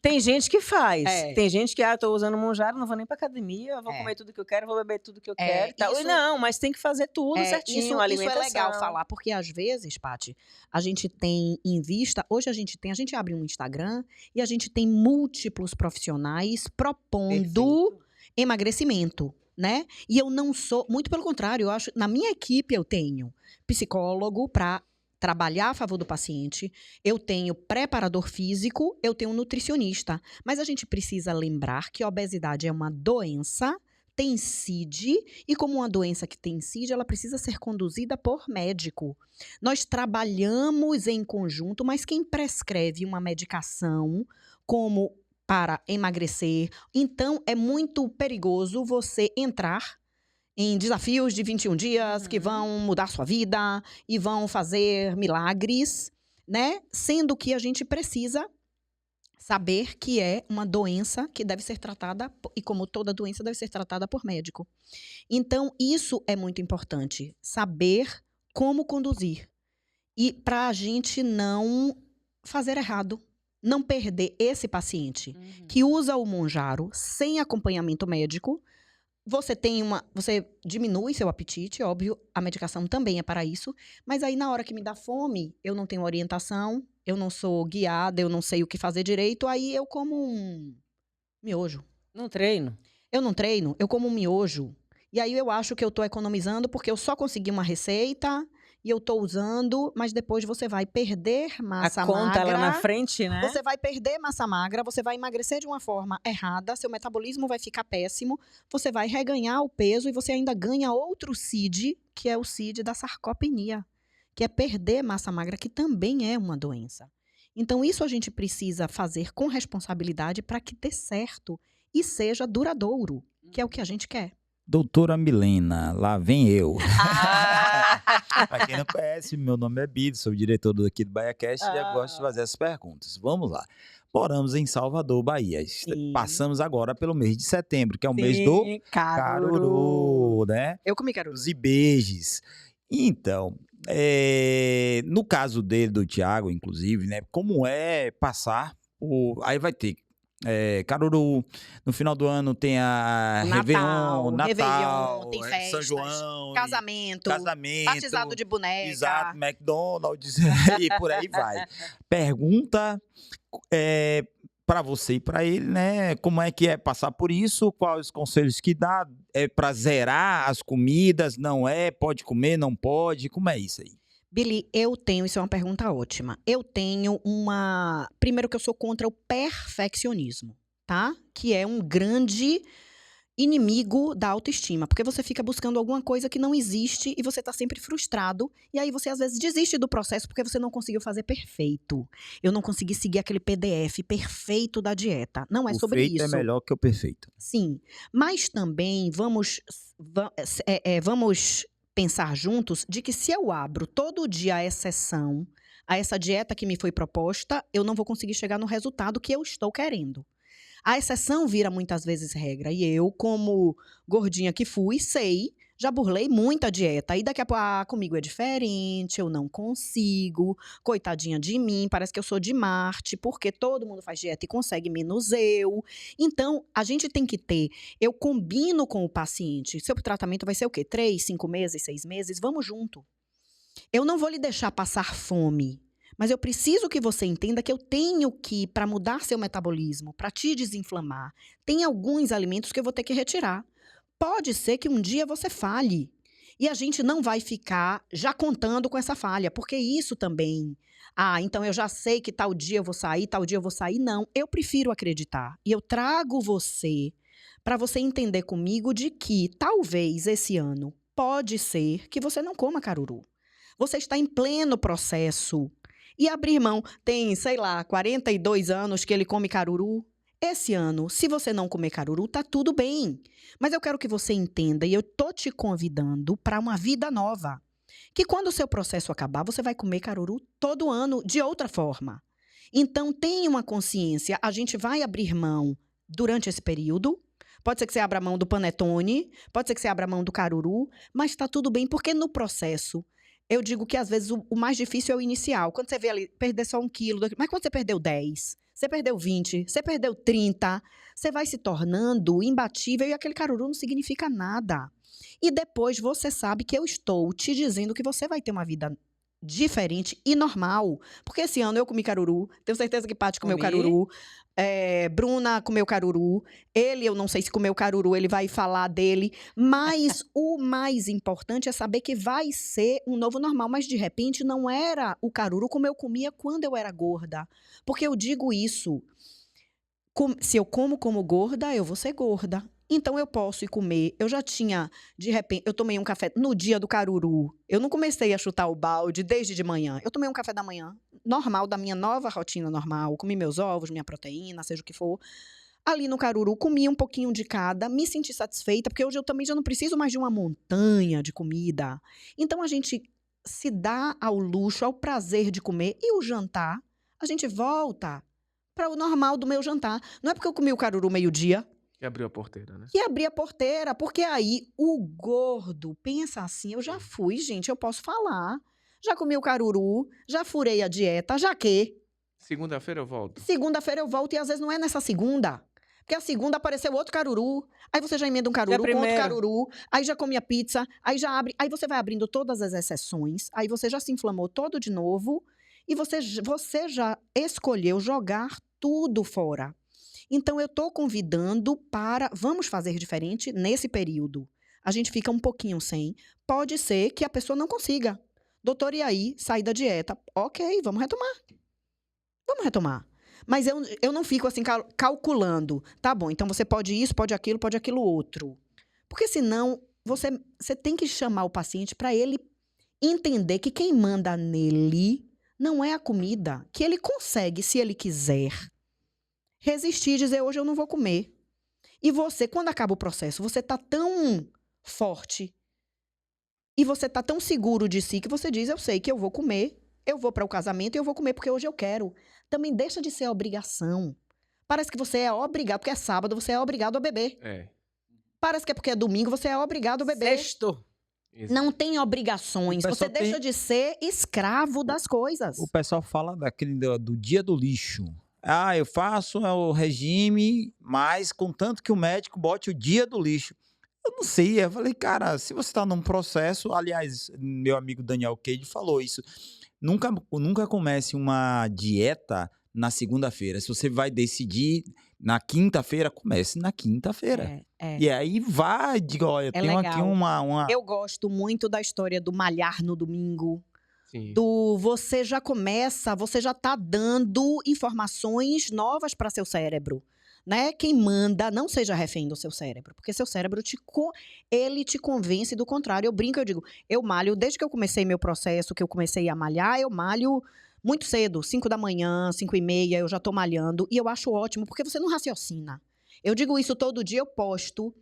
tem gente que faz. É. Tem gente que, tô usando Monjaro, não vou nem pra academia, vou comer tudo que eu quero, vou beber tudo que eu quero. E tal. isso- E não, mas tem que fazer tudo certinho, isso alimentação. é legal falar, porque às vezes, Paty, a gente tem em vista, hoje a gente abre um Instagram e a gente tem múltiplos profissionais propondo Perfeito. emagrecimento, né? E eu não sou, muito pelo contrário, eu acho, na minha equipe eu tenho psicólogo para trabalhar a favor do paciente, eu tenho preparador físico, eu tenho nutricionista. Mas a gente precisa lembrar que a obesidade é uma doença, tem CID, e como uma doença que tem CID, ela precisa ser conduzida por médico. Nós trabalhamos em conjunto, mas quem prescreve uma medicação como para emagrecer, então é muito perigoso você entrar em desafios de 21 dias que vão mudar sua vida e vão fazer milagres, né? Sendo que a gente precisa saber que é uma doença que deve ser tratada, e como toda doença deve ser tratada por médico. Então, isso é muito importante, saber como conduzir. E para a gente não fazer errado, não perder esse paciente que usa o Monjaro sem acompanhamento médico. Você diminui seu apetite, óbvio, a medicação também é para isso, mas aí na hora que me dá fome, eu não tenho orientação, eu não sou guiada, eu não sei o que fazer direito, aí eu como um miojo. Não treino. Eu não treino, eu como um miojo. E aí eu acho que eu tô economizando porque eu só consegui uma receita e eu tô usando, mas depois você vai perder massa A conta magra. lá na frente, né? Você vai perder massa magra, você vai emagrecer de uma forma errada, seu metabolismo vai ficar péssimo, você vai reganhar o peso e você ainda ganha outro CID, que é o CID da sarcopenia, que é perder massa magra, que também é uma doença. Então, isso a gente precisa fazer com responsabilidade para que dê certo e seja duradouro, que é o que a gente quer. Doutora Milena, lá vem eu. Para quem não conhece, meu nome é Bido, sou o diretor aqui do BaiaCast e eu gosto de fazer as perguntas. Vamos lá. Moramos em Salvador, Bahia. Sim. Passamos agora pelo mês de setembro, que é o mês do caruru, né? Eu comi caruru. Os beijos. Então, no caso dele, do Tiago, inclusive, né? Como é passar por... Aí vai ter caruru, no final do ano tem a Réveillon, tem festas, São João, casamento, batizado de boneca. Exato, McDonald's e por aí vai. Pergunta para você e para ele, né? Como é que é passar por isso? Quais os conselhos que dá? É para zerar as comidas? Não é? Pode comer? Não pode? Como é isso aí? Billy, isso é uma pergunta ótima. Primeiro que eu sou contra o perfeccionismo, tá? Que é um grande inimigo da autoestima, porque você fica buscando alguma coisa que não existe e você tá sempre frustrado, e aí você às vezes desiste do processo porque você não conseguiu fazer perfeito. Eu não consegui seguir aquele PDF perfeito da dieta. Não é sobre isso. O feito é melhor que o perfeito. Sim, mas também vamos pensar juntos de que se eu abro todo dia a exceção a essa dieta que me foi proposta, eu não vou conseguir chegar no resultado que eu estou querendo. A exceção vira muitas vezes regra. E eu, como gordinha que fui, já burlei muita dieta. E daqui a pouco, comigo é diferente, eu não consigo, coitadinha de mim, parece que eu sou de Marte, porque todo mundo faz dieta e consegue, menos eu. Então, a gente tem que eu combino com o paciente. Seu tratamento vai ser o quê? 3, 5 meses, 6 meses? Vamos junto. Eu não vou lhe deixar passar fome. Mas eu preciso que você entenda que eu tenho que, para mudar seu metabolismo, para te desinflamar, tem alguns alimentos que eu vou ter que retirar. Pode ser que um dia você falhe. E a gente não vai ficar já contando com essa falha, porque isso também... então eu já sei que tal dia eu vou sair, tal dia eu vou sair. Não, eu prefiro acreditar. E eu trago você para você entender comigo de que talvez esse ano pode ser que você não coma caruru. Você está em pleno processo. E abrir mão, tem, 42 anos que ele come caruru. Esse ano, se você não comer caruru, tá tudo bem. Mas eu quero que você entenda, e eu tô te convidando para uma vida nova. que quando o seu processo acabar, você vai comer caruru todo ano de outra forma. Então, tenha uma consciência, a gente vai abrir mão durante esse período. Pode ser que você abra mão do panetone, pode ser que você abra mão do caruru, mas está tudo bem, porque no processo, eu digo que às vezes o mais difícil é o inicial. Quando você vê ali, perder só 1 quilo, mas quando você perdeu 10, você perdeu 20, você perdeu 30, você vai se tornando imbatível e aquele caruru não significa nada. E depois você sabe que eu estou te dizendo que você vai ter uma vida diferente e normal. Porque esse ano eu comi caruru, tenho certeza que Paty comeu caruru, Bruna comeu caruru, eu não sei se comeu caruru, ele vai falar dele, mas o mais importante é saber que vai ser um novo normal, mas de repente não era o caruru como eu comia quando eu era gorda. Porque eu digo isso, se eu como gorda, eu vou ser gorda. Então, eu posso ir comer. Eu já tinha, de repente, eu tomei um café no dia do caruru. Eu não comecei a chutar o balde desde de manhã. Eu tomei um café da manhã, normal, da minha nova rotina normal. Comi meus ovos, minha proteína, seja o que for. Ali no caruru, comi um pouquinho de cada, me senti satisfeita, porque hoje eu também já não preciso mais de uma montanha de comida. Então, a gente se dá ao luxo, ao prazer de comer. E o jantar, a gente volta para o normal do meu jantar. Não é porque eu comi o caruru meio-dia, que abriu a porteira, né? que abrir a porteira, porque aí o gordo pensa assim, eu já fui, gente, eu posso falar. Já comi o caruru, já furei a dieta, já que? Segunda-feira eu volto. Segunda-feira eu volto e às vezes não é nessa segunda. Porque a segunda apareceu outro caruru, aí você já emenda um caruru com outro caruru, aí já come a pizza, aí já abre, aí você vai abrindo todas as exceções, aí você já se inflamou todo de novo e você já escolheu jogar tudo fora. Então, eu estou convidando para, vamos fazer diferente nesse período. A gente fica um pouquinho sem. Pode ser que a pessoa não consiga. Doutor, e aí? Sair da dieta. Ok, vamos retomar. Vamos retomar. Mas eu não fico assim calculando. Tá bom, então você pode isso, pode aquilo outro. Porque senão, você tem que chamar o paciente para ele entender que quem manda nele não é a comida. Que ele consegue, se ele quiser, resistir e dizer, hoje eu não vou comer. E você, quando acaba o processo, você tá tão forte e você tá tão seguro de si que você diz, eu sei que eu vou comer, eu vou para o casamento e eu vou comer porque hoje eu quero. Também deixa de ser obrigação. Parece que você é obrigado, porque é sábado, você é obrigado a beber. Parece que é porque é domingo, você é obrigado a beber. Sexto. Não tem obrigações. Você deixa de ser escravo das coisas. O pessoal fala do dia do lixo. Ah, eu faço o regime, mas contanto que o médico bote o dia do lixo. Eu não sei, eu falei, cara, se você está num processo, aliás, meu amigo Daniel Cade falou isso, nunca comece uma dieta na segunda-feira. Se você vai decidir na quinta-feira, comece na quinta-feira. E aí vai, diga, olha, eu tenho aqui uma... Eu gosto muito da história do malhar no domingo. Sim. Você já começa, você já está dando informações novas para seu cérebro, né? Quem manda, não seja refém do seu cérebro, porque seu cérebro ele te convence do contrário. Eu brinco, eu digo, eu malho, desde que eu comecei meu processo, que eu comecei a malhar, eu malho muito cedo, 5 da manhã, 5:30, eu já estou malhando, e eu acho ótimo, porque você não raciocina. Eu digo isso todo dia, eu posto,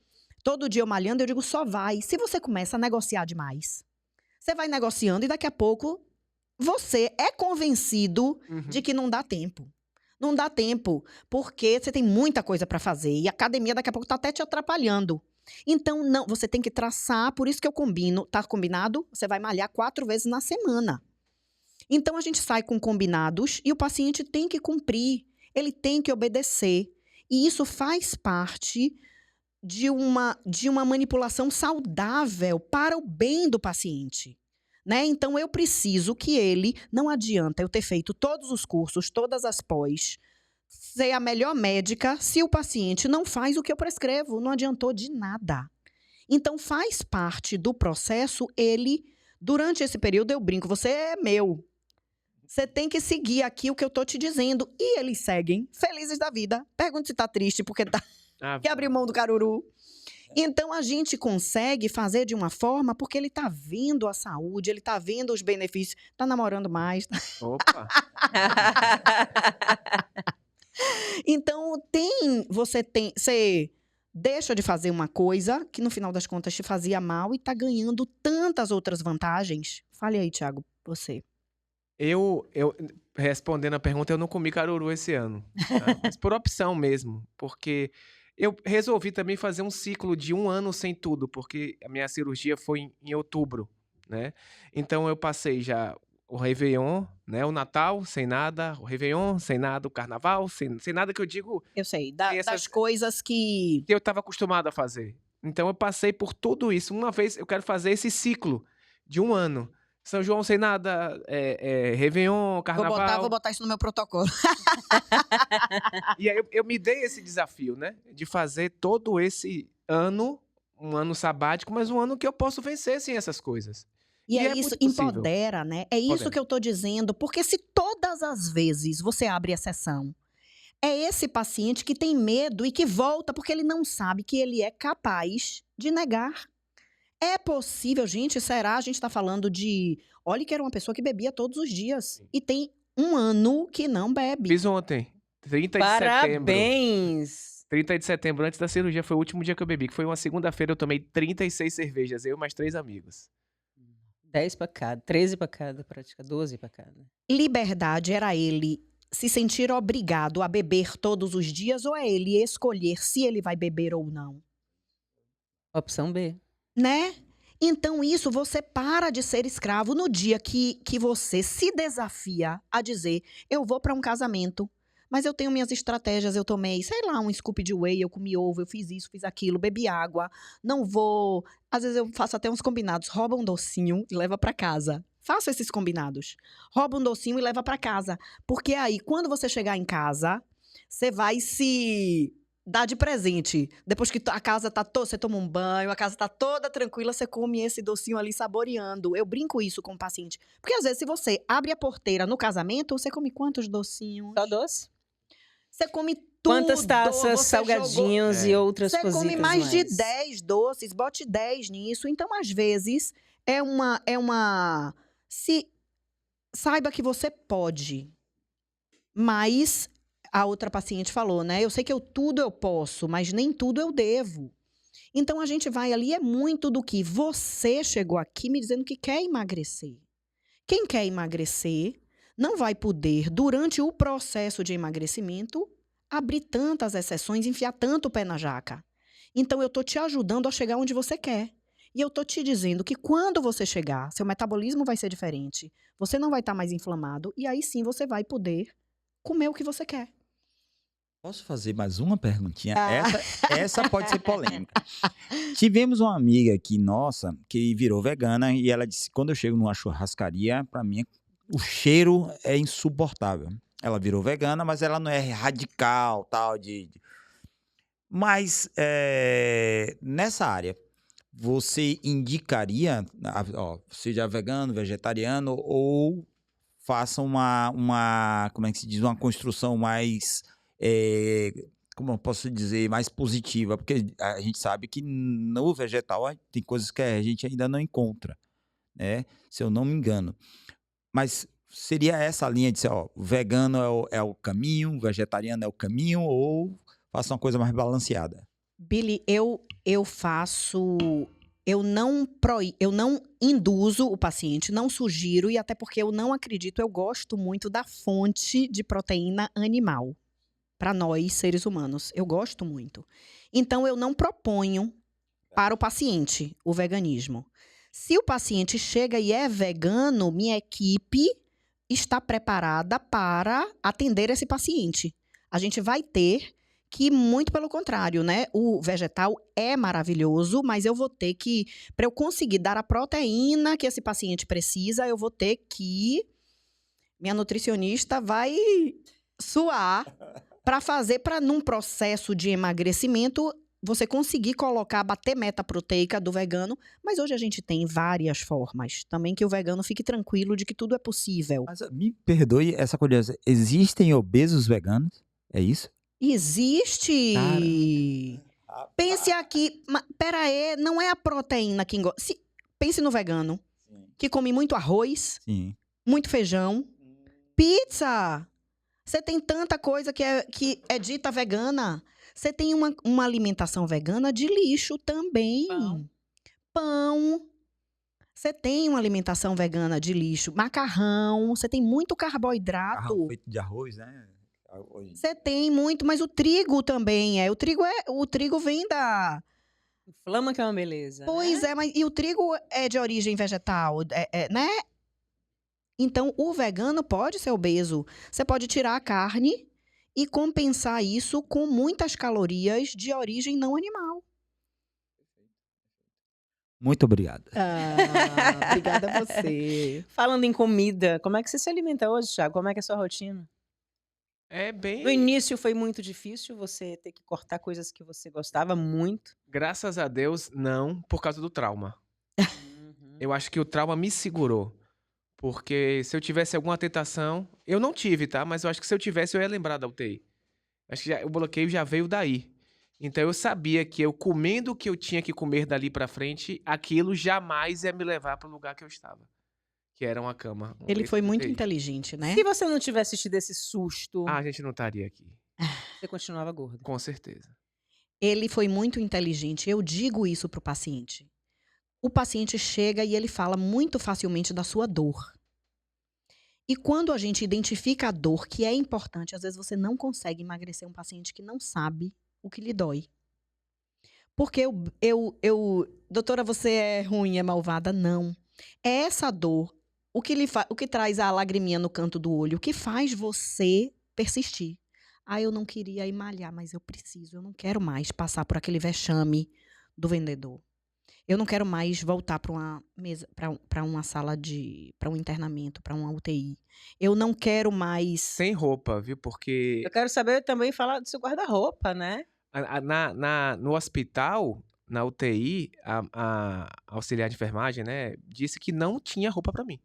todo dia eu malhando, eu digo, só vai. Se você começa a negociar demais, você vai negociando e daqui a pouco você é convencido de que não dá tempo. Não dá tempo, porque você tem muita coisa para fazer e a academia daqui a pouco tá até te atrapalhando. Então, não, você tem que traçar, por isso que eu combino, tá combinado? Você vai malhar 4 vezes na semana. Então, a gente sai com combinados e o paciente tem que cumprir, ele tem que obedecer. E isso faz parte de uma manipulação saudável para o bem do paciente, né? Então, eu preciso que ele, não adianta eu ter feito todos os cursos, todas as pós, ser a melhor médica se o paciente não faz o que eu prescrevo, não adiantou de nada. Então, faz parte do processo ele, durante esse período, eu brinco, você é meu. Você tem que seguir aqui o que eu tô te dizendo. E eles seguem, felizes da vida. Pergunta se tá triste porque quer abrir mão do caruru. Então, a gente consegue fazer de uma forma porque ele tá vendo a saúde, ele tá vendo os benefícios, tá namorando mais. Opa! Então, você deixa de fazer uma coisa que no final das contas te fazia mal e tá ganhando tantas outras vantagens. Fale aí, Thiago, você. Eu respondendo a pergunta, eu não comi caruru esse ano, tá? Mas por opção mesmo, porque eu resolvi também fazer um ciclo de 1 ano sem tudo, porque a minha cirurgia foi em outubro, né? Então eu passei já o Réveillon, né? O Natal sem nada, o Réveillon sem nada, o Carnaval sem nada, que eu digo Eu sei, tem essas das coisas que... que eu estava acostumado a fazer. Então eu passei por tudo isso. Uma vez eu quero fazer esse ciclo de 1 ano. São João sem nada, Réveillon, Carnaval. Vou botar isso no meu protocolo. E aí eu me dei esse desafio, né? De fazer todo esse ano, um ano sabático, mas um ano que eu posso vencer sem essas coisas. E é é isso, muito possível. empodera, né? É isso Empodera. que eu tô dizendo, porque se todas as vezes você abre exceção, é esse paciente que tem medo e que volta porque ele não sabe que ele é capaz de negar. É possível, gente, será? A gente tá falando de... Olha que era uma pessoa que bebia todos os dias e tem 1 ano que não bebe. Fiz ontem, 30 de setembro. Parabéns! 30 de setembro, antes da cirurgia, foi o último dia que eu bebi, que foi uma segunda-feira, eu tomei 36 cervejas, eu e mais 3 amigos. 10 para cada, 13 para cada, prática 12 para cada. Liberdade era ele se sentir obrigado a beber todos os dias ou é ele escolher se ele vai beber ou não? Opção B. Né? Então isso, você para de ser escravo no dia que você se desafia a dizer, eu vou para um casamento, mas eu tenho minhas estratégias, eu tomei, sei lá, um scoop de whey, eu comi ovo, eu fiz isso, fiz aquilo, bebi água, não vou... Às vezes eu faço até uns combinados, rouba um docinho e leva para casa. Faça esses combinados. Rouba um docinho e leva para casa. Porque aí, quando você chegar em casa, você vai se... dá de presente. Depois que a casa tá toda, você toma um banho, a casa tá toda tranquila, você come esse docinho ali saboreando. Eu brinco isso com o paciente. Porque às vezes se você abre a porteira no casamento, você come quantos docinhos? Só doce? Você come tudo. Quantas taças, você salgadinhos e outras Você coisitas come mais de 10 doces, bote 10 nisso. Então, às vezes, é uma... Saiba que você pode, mas... A outra paciente falou, né? Eu sei que tudo eu posso, mas nem tudo eu devo. Então, a gente vai ali, é muito do que você chegou aqui me dizendo que quer emagrecer. Quem quer emagrecer não vai poder, durante o processo de emagrecimento, abrir tantas exceções, enfiar tanto o pé na jaca. Então, eu tô te ajudando a chegar onde você quer. E eu tô te dizendo que quando você chegar, seu metabolismo vai ser diferente. Você não vai estar mais inflamado e aí sim você vai poder comer o que você quer. Posso fazer mais uma perguntinha? Essa pode ser polêmica. Tivemos uma amiga aqui, nossa, que virou vegana e ela disse, quando eu chego numa churrascaria, pra mim, o cheiro é insuportável. Ela virou vegana, mas ela não é radical, tal, Mas, nessa área, você indicaria, seja vegano, vegetariano, ou faça como é que se diz, uma construção mais... como eu posso dizer, mais positiva, porque a gente sabe que no vegetal tem coisas que a gente ainda não encontra, né? Se eu não me engano. Mas seria essa a linha de ser, vegano é o caminho, vegetariano é o caminho, ou faça uma coisa mais balanceada? Billy, eu não induzo o paciente, não sugiro, e até porque eu não acredito, eu gosto muito da fonte de proteína animal. Para nós, seres humanos. Eu gosto muito. Então, eu não proponho para o paciente o veganismo. Se o paciente chega e é vegano, minha equipe está preparada para atender esse paciente. A gente vai ter que, muito pelo contrário, né? O vegetal é maravilhoso, mas eu vou ter que, para eu conseguir dar a proteína que esse paciente precisa, eu vou ter que... Minha nutricionista vai suar... para num processo de emagrecimento, você conseguir bater meta proteica do vegano. Mas hoje a gente tem várias formas. Também que o vegano fique tranquilo de que tudo é possível. Mas me perdoe essa curiosidade. Existem obesos veganos? É isso? Existe! Cara. Pense aqui, pera aí, não é a proteína que engorda. Pense no vegano, que come muito arroz, muito feijão, pizza... Você tem tanta coisa que é dita vegana. Você tem uma alimentação vegana de lixo também. Pão. Você tem uma alimentação vegana de lixo. Macarrão. Você tem muito carboidrato. Macarrão feito de arroz, né? Você tem muito, mas o trigo também é. O trigo vem da... Inflama que é uma beleza. Pois né? é, mas e o trigo é de origem vegetal, né? Então, o vegano pode ser obeso. Você pode tirar a carne e compensar isso com muitas calorias de origem não animal. Muito obrigado. Obrigada a você. Falando em comida, como é que você se alimenta hoje, Thiago? Como é que é a sua rotina? É bem. No início foi muito difícil você ter que cortar coisas que você gostava muito. Graças a Deus, não, por causa do trauma. Uhum. Eu acho que o trauma me segurou. Porque se eu tivesse alguma tentação, eu não tive, tá? Mas eu acho que se eu tivesse, eu ia lembrar da UTI. Acho que o bloqueio já veio daí. Então eu sabia que eu comendo o que eu tinha que comer dali pra frente, aquilo jamais ia me levar pro lugar que eu estava. Que era uma cama. Ele foi muito UTI. inteligente, né? Se você não tivesse tido esse susto, Ah, a gente não estaria aqui. você continuava gordo. Com certeza. Ele foi muito inteligente. Eu digo isso pro paciente. O paciente chega e ele fala muito facilmente da sua dor. E quando a gente identifica a dor, que é importante, às vezes você não consegue emagrecer um paciente que não sabe o que lhe dói. Porque doutora, você é ruim, é malvada? Não. É essa dor, o que traz a lagriminha no canto do olho, o que faz você persistir. Ah, eu não queria ir malhar, mas eu preciso, eu não quero mais passar por aquele vexame do vendedor. Eu não quero mais voltar para uma mesa, para uma sala para um internamento, para uma UTI. Eu não quero mais. Sem roupa, viu? Porque Eu quero saber também falar do seu guarda-roupa, né? no hospital, na UTI, a auxiliar de enfermagem, né, disse que não tinha roupa pra mim.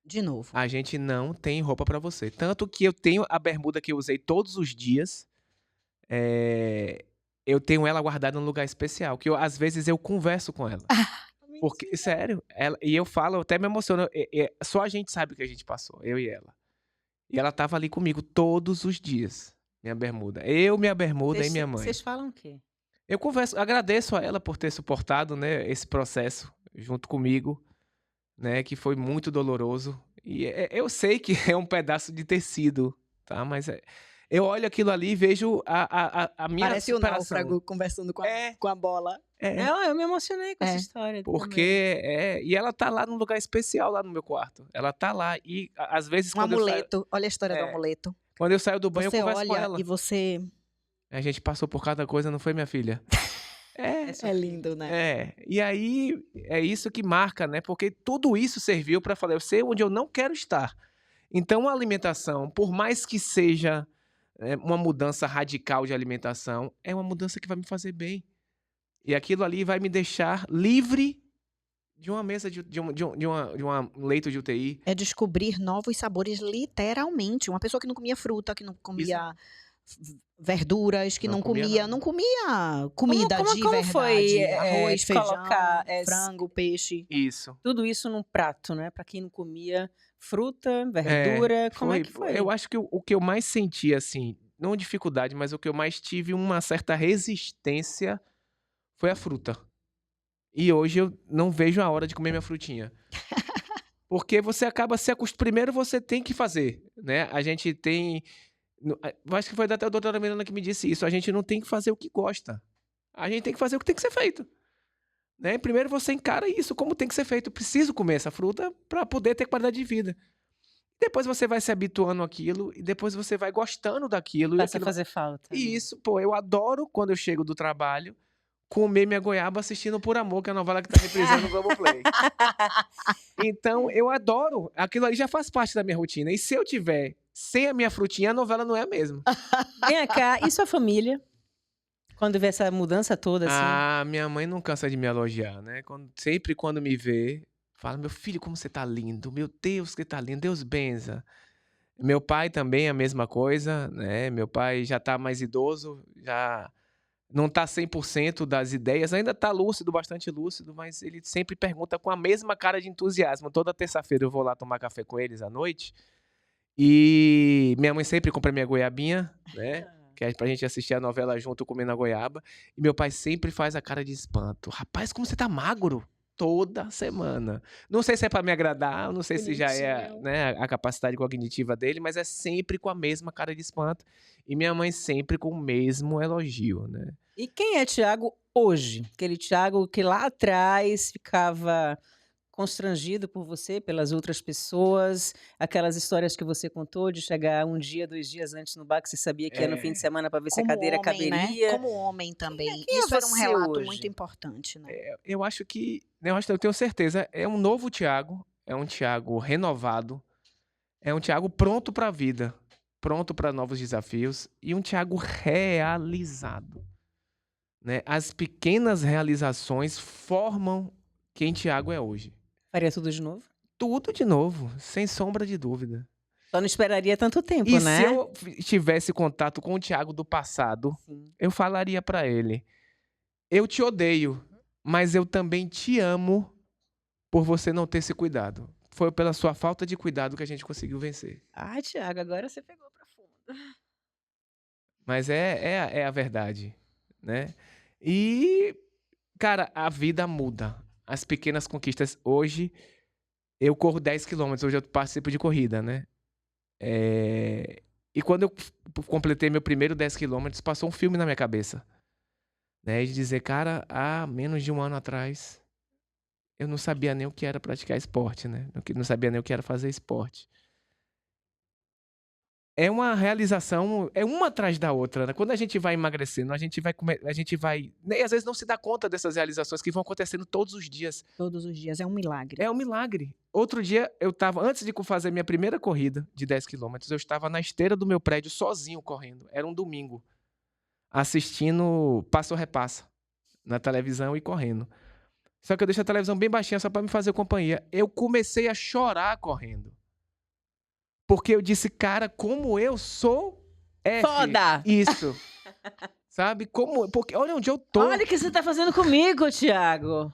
De novo. A gente não tem roupa pra você. Tanto que eu tenho a bermuda que eu usei todos os dias. Eu tenho ela guardada num lugar especial, que às vezes eu converso com ela. Porque, sério, e eu falo, eu até me emociono. Só a gente sabe o que a gente passou, eu e ela. E ela tava ali comigo todos os dias, minha bermuda. Minha bermuda e minha mãe. Vocês falam o quê? Eu converso, agradeço a ela por ter suportado, né, esse processo junto comigo, né, que foi muito doloroso. E eu sei que é um pedaço de tecido, tá? Mas eu olho aquilo ali e vejo a minha Parece o superação. náufrago conversando com a bola. Eu me emocionei com essa história. Porque e ela tá lá num lugar especial lá no meu quarto. Ela tá lá e às vezes Um amuleto. Olha a história do amuleto. Quando eu saio do banho, Você eu converso com olha ela. e você... A gente passou por cada coisa, não foi, minha filha? É lindo, né? E aí é isso que marca, né? Porque tudo isso serviu para falar, eu sei onde eu não quero estar. Então a alimentação, por mais que seja uma mudança radical de alimentação, é uma mudança que vai me fazer bem. E aquilo ali vai me deixar livre de uma mesa de um leito de UTI. É descobrir novos sabores, literalmente. Uma pessoa que não comia fruta, que não comia verduras, que não comia comida de verdade. Foi, arroz, feijão, colocar, frango, peixe. Isso. Tudo isso num prato, né? Pra quem não comia fruta, verdura, como é que foi? Eu acho que o que eu mais senti, assim, não dificuldade, mas o que eu mais tive uma certa resistência foi a fruta. E hoje eu não vejo a hora de comer minha frutinha. Porque você acaba se acostumando. Primeiro você tem que fazer, né? A gente tem... Acho que foi até a doutora Miranda que me disse isso. A gente não tem que fazer o que gosta. A gente tem que fazer o que tem que ser feito. Né? Primeiro você encara isso como tem que ser feito. Eu preciso comer essa fruta para poder ter qualidade de vida. Depois você vai se habituando àquilo e depois você vai gostando daquilo. Vai fazer falta. E isso, eu adoro quando eu chego do trabalho comer minha goiaba assistindo Por Amor, que é a novela que tá reprisando no Globoplay. Então, eu adoro. Aquilo ali já faz parte da minha rotina. E se eu tiver sem a minha frutinha, a novela não é a mesma. Vem cá, e sua família? Quando vê essa mudança toda, assim? Minha mãe não cansa de me elogiar, né? Sempre quando me vê, fala, meu filho, como você tá lindo. Meu Deus, que tá lindo. Deus benza. Meu pai também, a mesma coisa, né? Meu pai já tá mais idoso, já não tá 100% das ideias. Ainda tá lúcido, bastante lúcido, mas ele sempre pergunta com a mesma cara de entusiasmo. Toda terça-feira eu vou lá tomar café com eles à noite. E minha mãe sempre compra minha goiabinha, né? que é pra gente assistir a novela junto, comendo a goiaba. E meu pai sempre faz a cara de espanto. Rapaz, como você tá magro? Toda semana. Não sei se é pra me agradar, não sei se já é, né, a capacidade cognitiva dele, mas é sempre com a mesma cara de espanto. E minha mãe sempre com o mesmo elogio, né? E quem é Tiago hoje? Aquele Tiago que lá atrás ficava constrangido por você, pelas outras pessoas, aquelas histórias que você contou de chegar 1 dia, 2 dias antes no bar, que você sabia que ia no fim de semana para ver se a cadeira homem, né? caberia. Como homem também. Quem é Isso era um você relato hoje? muito importante, né? Eu acho que, eu tenho certeza, é um novo Tiago, é um Tiago renovado, é um Tiago pronto para a vida, pronto para novos desafios e um Tiago realizado, né? As pequenas realizações formam quem Tiago é hoje. Faria tudo de novo? Tudo de novo, sem sombra de dúvida. Só não esperaria tanto tempo, E né? se eu tivesse contato com o Tiago do passado, Sim. eu falaria para ele: eu te odeio, mas eu também te amo por você não ter esse cuidado. Foi pela sua falta de cuidado que a gente conseguiu vencer. Ah, Tiago, agora você pegou pra fundo. Mas é a verdade, né? E, cara, a vida muda. As pequenas conquistas. Hoje, eu corro 10 quilômetros. Hoje eu participo de corrida, né? E quando eu completei meu primeiro 10 quilômetros, passou um filme na minha cabeça. Né? De dizer, cara, há menos de 1 ano atrás, eu não sabia nem o que era praticar esporte, né? Não sabia nem o que era fazer esporte. É uma realização, é uma atrás da outra, né? Quando a gente vai emagrecendo, a gente vai, né? E às vezes não se dá conta dessas realizações que vão acontecendo todos os dias. Todos os dias. É um milagre. É um milagre. Outro dia, antes de fazer minha primeira corrida de 10 quilômetros, eu estava na esteira do meu prédio sozinho correndo. Era um domingo. Assistindo Passo Repassa na televisão e correndo. Só que eu deixei a televisão bem baixinha só para me fazer companhia. Eu comecei a chorar correndo. Porque eu disse, cara, como eu sou F. Foda! Isso. Sabe? Porque olha onde eu tô. Olha o que você tá fazendo comigo, Tiago.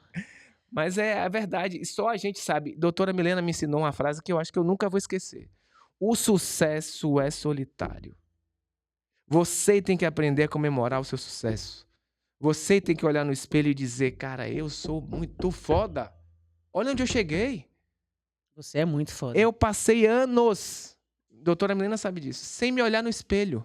Mas é a verdade. E só a gente sabe. Doutora Milena me ensinou uma frase que eu acho que eu nunca vou esquecer. O sucesso é solitário. Você tem que aprender a comemorar o seu sucesso. Você tem que olhar no espelho e dizer, cara, eu sou muito foda. Olha onde eu cheguei. Você é muito foda. Eu passei anos, doutora Milena sabe disso, sem me olhar no espelho.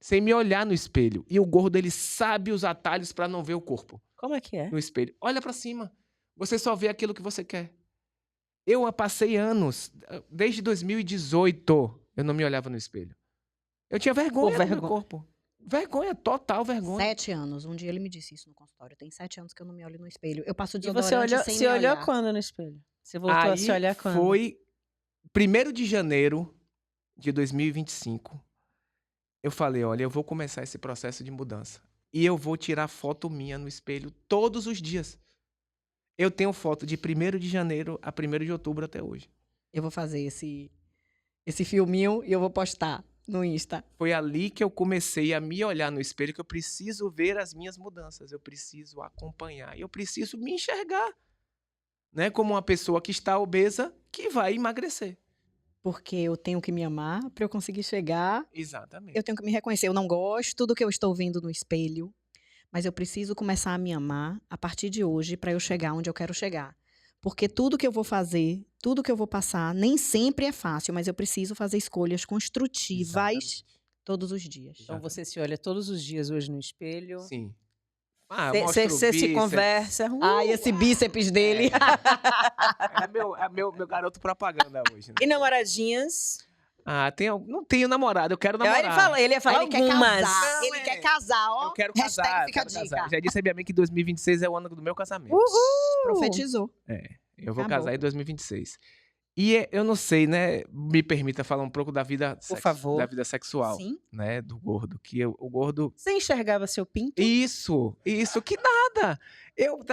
Sem me olhar no espelho. E o gordo, ele sabe os atalhos para não ver o corpo. Como é que é? No espelho. Olha para cima. Você só vê aquilo que você quer. Eu passei anos, desde 2018, eu não me olhava no espelho. Eu tinha vergonha do meu corpo. Vergonha, total vergonha. 7 anos. Um dia ele me disse isso no consultório. Tem 7 anos que eu não me olho no espelho. Eu passo E desodorante você sem se me olhou olhar. quando no espelho? Você voltou a se olhar quando? Foi 1º de janeiro de 2025. Eu falei, olha, eu vou começar esse processo de mudança. E eu vou tirar foto minha no espelho todos os dias. Eu tenho foto de 1º de janeiro a 1º de outubro até hoje. Eu vou fazer esse filminho e eu vou postar no Insta. Foi ali que eu comecei a me olhar no espelho, que eu preciso ver as minhas mudanças. Eu preciso acompanhar. Eu preciso me enxergar. Né? Como uma pessoa que está obesa, que vai emagrecer. Porque eu tenho que me amar para eu conseguir chegar. Exatamente. Eu tenho que me reconhecer. Eu não gosto do que eu estou vendo no espelho, mas eu preciso começar a me amar a partir de hoje para eu chegar onde eu quero chegar. Porque tudo que eu vou fazer, tudo que eu vou passar, nem sempre é fácil, mas eu preciso fazer escolhas construtivas Exatamente. todos os dias. Então você se olha todos os dias hoje no espelho. Sim. Você se conversa. Ai, esse bíceps dele. É meu garoto propaganda hoje. Né? E namoradinhas? Não tenho namorado, eu quero namorar. Ele ia falar Ele quer algumas. casar. Ele quer casar, ó. Eu quero Hashtag casar. fica a Quero dica. casar. Já disse a minha mãe que 2026 é o ano do meu casamento. Profetizou. Eu vou Acabou. casar em 2026. E eu não sei, né? Me permita falar um pouco da vida, Por favor. da vida sexual, Sim. né? Do gordo. O gordo. Você enxergava seu pinto? Isso, que nada. Eu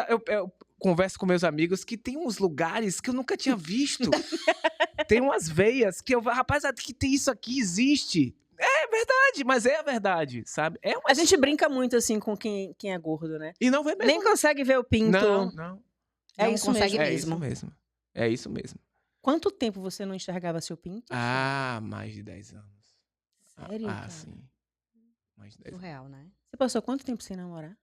converso com meus amigos que tem uns lugares que eu nunca tinha visto. Tem umas veias que rapaz, que tem isso aqui, existe. É verdade, mas é a verdade, sabe? A gente brinca muito assim com quem é gordo, né? E não vê mesmo. Nem consegue ver o pinto. Não. É Não isso consegue mesmo. mesmo. É isso mesmo. Quanto tempo você não enxergava seu pinto? Mais de 10 anos. Sério, cara? Sim. Mais de 10 anos. Surreal, né? Você passou quanto tempo sem namorar?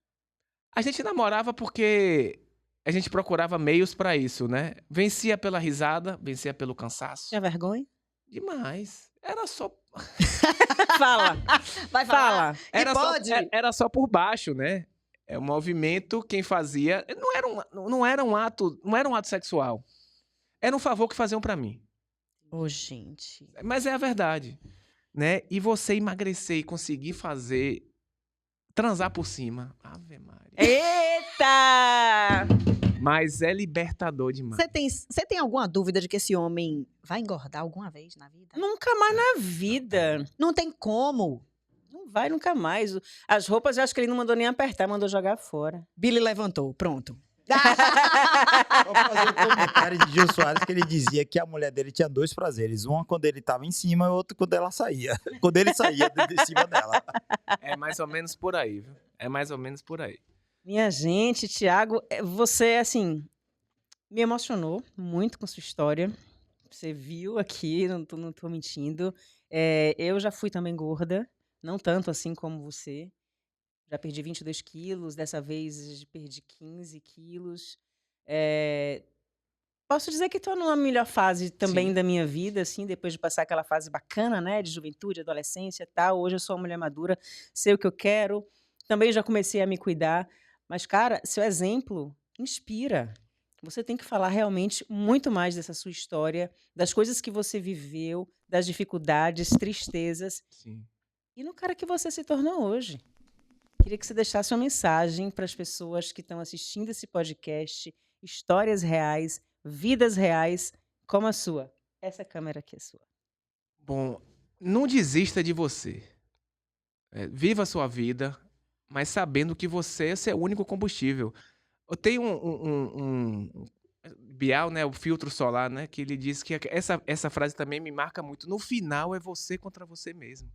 A gente namorava porque a gente procurava meios pra isso, né? Vencia pela risada, vencia pelo cansaço. Tinha vergonha? Demais. Era só Fala, Vai fala. era só por baixo, né? É um movimento, quem fazia não era um ato sexual. Era um favor que faziam pra mim. Ô, gente. Mas é a verdade, né? E você emagrecer e conseguir transar por cima. Ave Maria. Eita! Mas é libertador demais. Você tem alguma dúvida de que esse homem vai engordar alguma vez na vida? Nunca mais na vida. Não tem como. Não vai nunca mais. As roupas, eu acho que ele não mandou nem apertar, mandou jogar fora. Billy levantou, pronto. Vou fazer um comentário de Gil Soares que ele dizia que a mulher dele tinha 2 prazeres. Uma quando ele tava em cima e outro quando ela saía. Quando ele saía de cima dela. É mais ou menos por aí, viu? É mais ou menos por aí. Minha gente, Thiago, você, assim, me emocionou muito com sua história. Você viu aqui, não tô mentindo. Eu já fui também gorda, não tanto assim como você. Já perdi 22 quilos, dessa vez perdi 15 quilos. Posso dizer que estou numa melhor fase também Sim. da minha vida, assim, depois de passar aquela fase bacana, né, de juventude, adolescência e tal. Hoje eu sou uma mulher madura, sei o que eu quero, também já comecei a me cuidar. Mas, cara, seu exemplo inspira. Você tem que falar realmente muito mais dessa sua história, das coisas que você viveu, das dificuldades, tristezas, Sim. e no cara que você se tornou hoje. Queria que você deixasse uma mensagem para as pessoas que estão assistindo esse podcast, histórias reais, vidas reais, como a sua. Essa câmera aqui é sua. Bom, não desista de você. Viva a sua vida, mas sabendo que você é seu único combustível. Eu tenho um Bial, né, o filtro solar, né, que ele diz que essa frase também me marca muito. No final é você contra você mesmo.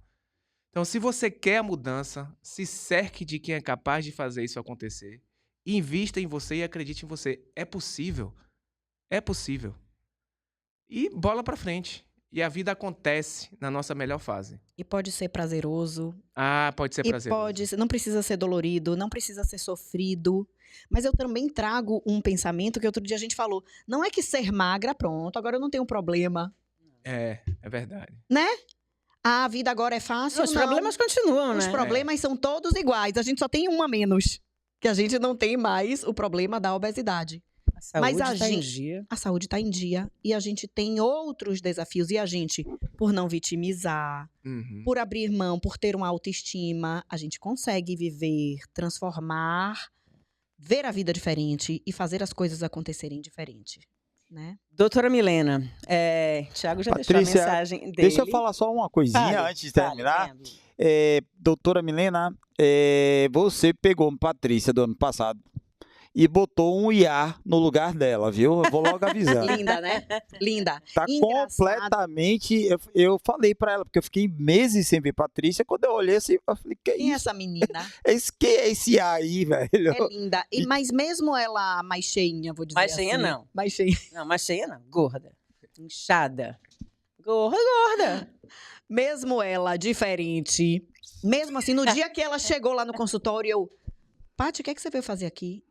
Então, se você quer a mudança, se cerque de quem é capaz de fazer isso acontecer. Invista em você e acredite em você. É possível. É possível. E bola pra frente. E a vida acontece na nossa melhor fase. E pode ser prazeroso. Ah, pode ser prazeroso. Não precisa ser dolorido, não precisa ser sofrido. Mas eu também trago um pensamento que outro dia a gente falou. Não é que ser magra, pronto, agora eu não tenho problema. É verdade. Né? A vida agora é fácil, Os não. problemas continuam, né? Os problemas são todos iguais, a gente só tem um a menos. Que a gente não tem mais o problema da obesidade. A saúde Mas a tá em gente- dia. A saúde está em dia e a gente tem outros desafios. E a gente, por não vitimizar, Uhum. por abrir mão, por ter uma autoestima, a gente consegue viver, transformar, ver a vida diferente e fazer as coisas acontecerem diferente, né? Doutora Milena, Thiago já deixou Patrícia, a mensagem dele. Deixa eu falar só uma coisinha Fale, antes de fale, terminar. Brendo. Doutora Milena, você pegou Patrícia do ano passado e botou um IA no lugar dela, viu? Eu vou logo avisando. Linda, né? Linda. Tá Engraçado. completamente... Eu falei pra ela, porque eu fiquei meses sem ver Patrícia. Quando eu olhei assim, eu falei, que é Quem é isso? essa menina? Que é esse IA aí, velho? É linda. Mas mesmo ela mais cheinha, vou dizer Mais assim. cheinha, não. Mais cheinha. Não, mas cheia não. Gorda. Inchada. Gorda. Mesmo ela diferente, mesmo assim, no dia que ela chegou lá no consultório, eu... Paty, o que é que você veio fazer aqui?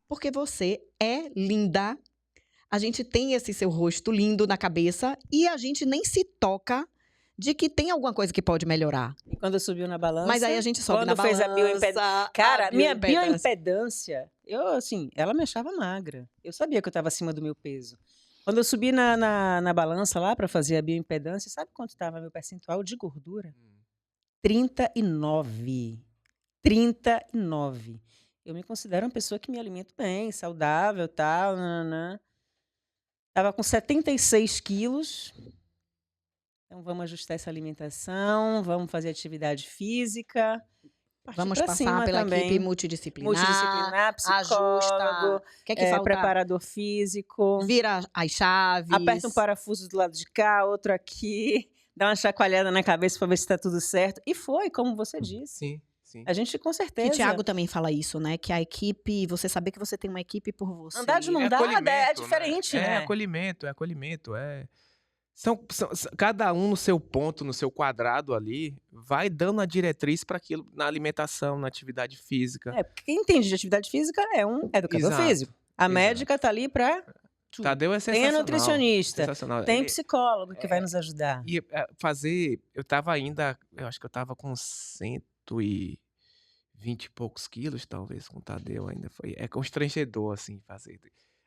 Porque você é linda. A gente tem esse seu rosto lindo na cabeça e a gente nem se toca de que tem alguma coisa que pode melhorar. E quando subiu na balança... Mas aí a gente sobe quando na fez balança. a bioimpedância... Cara, minha bioimpedância. bioimpedância, ela me achava magra. Eu sabia que eu estava acima do meu peso. Quando eu subi na balança lá para fazer a bioimpedância, sabe quanto estava meu percentual de gordura? 39. 39. Eu me considero uma pessoa que me alimento bem, saudável, tal, nananã. Tava com 76 quilos. Então vamos ajustar essa alimentação, vamos fazer atividade física. partir Vamos pra passar cima pela também. equipe multidisciplinar. Multidisciplinar, psicólogo, Ajusta. O que é que falta? preparador físico. Vira as chaves. Aperta um parafuso do lado de cá, outro aqui. Dá uma chacoalhada na cabeça para ver se está tudo certo. E foi, como você disse. Sim, sim. A gente, com certeza... Que o Thiago também fala isso, né? Que a equipe, você saber que você tem uma equipe por você. Andar de mão dada é diferente, É né? acolhimento, é acolhimento. Cada um no seu ponto, no seu quadrado ali, vai dando a diretriz para aquilo na alimentação, na atividade física. Porque quem entende de atividade física é um educador Exato, físico. A exato. médica tá ali para Tadeu é sensacional. Tem nutricionista, sensacional. tem psicólogo que vai nos ajudar. E eu tava ainda, eu acho que eu tava com 120 e poucos quilos, talvez, com o Tadeu ainda. É constrangedor, assim, fazer.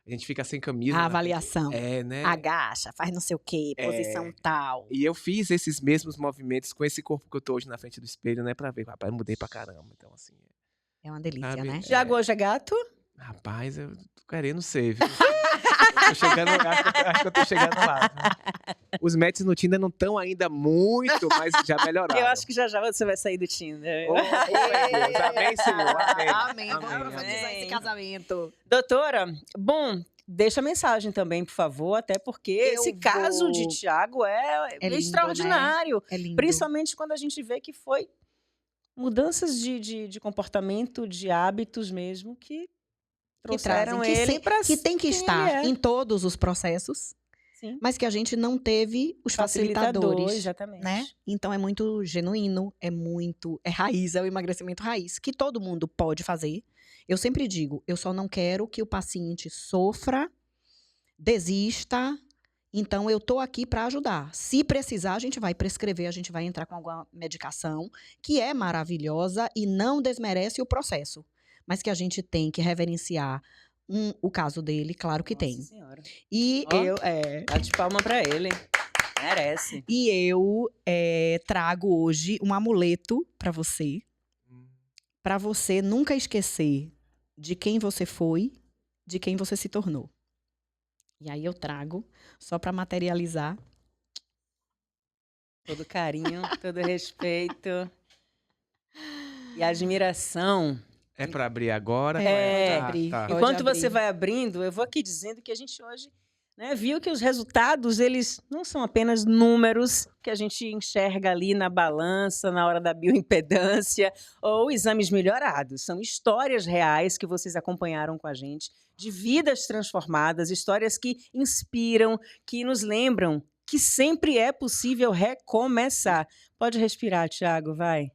A gente fica sem camisa. A avaliação. Né? Agacha, faz não sei o quê, posição tal. E eu fiz esses mesmos movimentos com esse corpo que eu tô hoje na frente do espelho, né? Pra ver, rapaz, mudei pra caramba. Então, assim. É uma delícia, sabe? né? Tiago hoje é gato? Rapaz, eu tô querendo ser, viu? Acho que eu tô chegando lá. Né? Os matches no Tinder não estão ainda muito, mas já melhoraram. Eu acho que já você vai sair do Tinder. Amém, Senhor. Amém. Vamos profetizar esse casamento. Doutora, bom, deixa a mensagem também, por favor, até porque esse caso de Tiago é lindo, extraordinário. Né? É lindo. Principalmente quando a gente vê que foi mudanças de comportamento, de hábitos mesmo, que trouxeram ele para que tem que estar em todos os processos, sim, mas que a gente não teve os facilitadores, exatamente, né? Então é muito genuíno, é raiz, é o emagrecimento raiz, que todo mundo pode fazer. Eu sempre digo, eu só não quero que o paciente sofra, desista. Então eu tô aqui para ajudar. Se precisar, a gente vai prescrever, a gente vai entrar com alguma medicação que é maravilhosa e não desmerece o processo. Mas que a gente tem que reverenciar o caso dele, claro que tem. Senhora. E Dá de palma pra ele. Merece. E eu trago hoje um amuleto para você nunca esquecer de quem você foi, de quem você se tornou. E aí eu trago, só para materializar. Todo carinho, todo respeito e admiração. É para abrir agora? Abrir. Tá. Enquanto você vai abrindo, eu vou aqui dizendo que a gente hoje, né, viu que os resultados, eles não são apenas números que a gente enxerga ali na balança, na hora da bioimpedância, ou exames melhorados. São histórias reais que vocês acompanharam com a gente, de vidas transformadas, histórias que inspiram, que nos lembram que sempre é possível recomeçar. Pode respirar, Tiago, vai.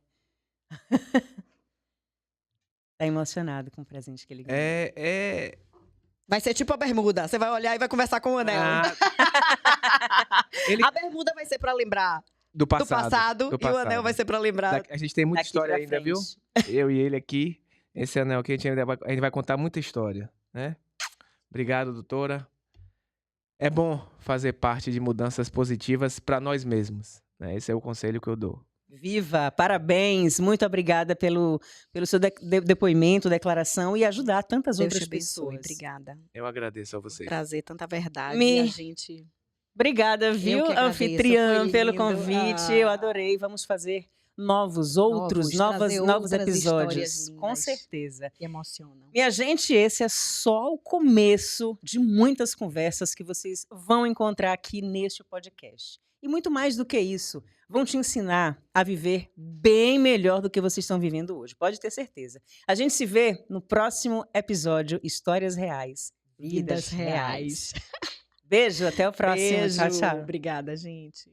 Tá emocionado com o presente que ele ganhou. Vai ser tipo a bermuda. Você vai olhar e vai conversar com o anel. A bermuda vai ser pra lembrar do passado. E o anel vai ser pra lembrar. A gente tem muita história ainda, viu? Eu e ele aqui. Esse anel aqui, a gente vai contar muita história, né? Obrigado, doutora. É bom fazer parte de mudanças positivas para nós mesmos, né? Esse é o conselho que eu dou. Viva! Parabéns! Muito obrigada pelo seu depoimento, declaração e ajudar tantas outras pessoas. Obrigada. Eu agradeço a vocês. Trazer tanta verdade e a gente... Obrigada, viu, anfitriã, pelo convite. Eu adorei. Vamos fazer novos episódios. Com certeza. Que emocionam. Minha gente, esse é só o começo de muitas conversas que vocês vão encontrar aqui neste podcast. E muito mais do que isso, vão te ensinar a viver bem melhor do que vocês estão vivendo hoje. Pode ter certeza. A gente se vê no próximo episódio Histórias Reais, Vidas Reais. Beijo, até o próximo. Beijo. Tchau, tchau. Obrigada, gente.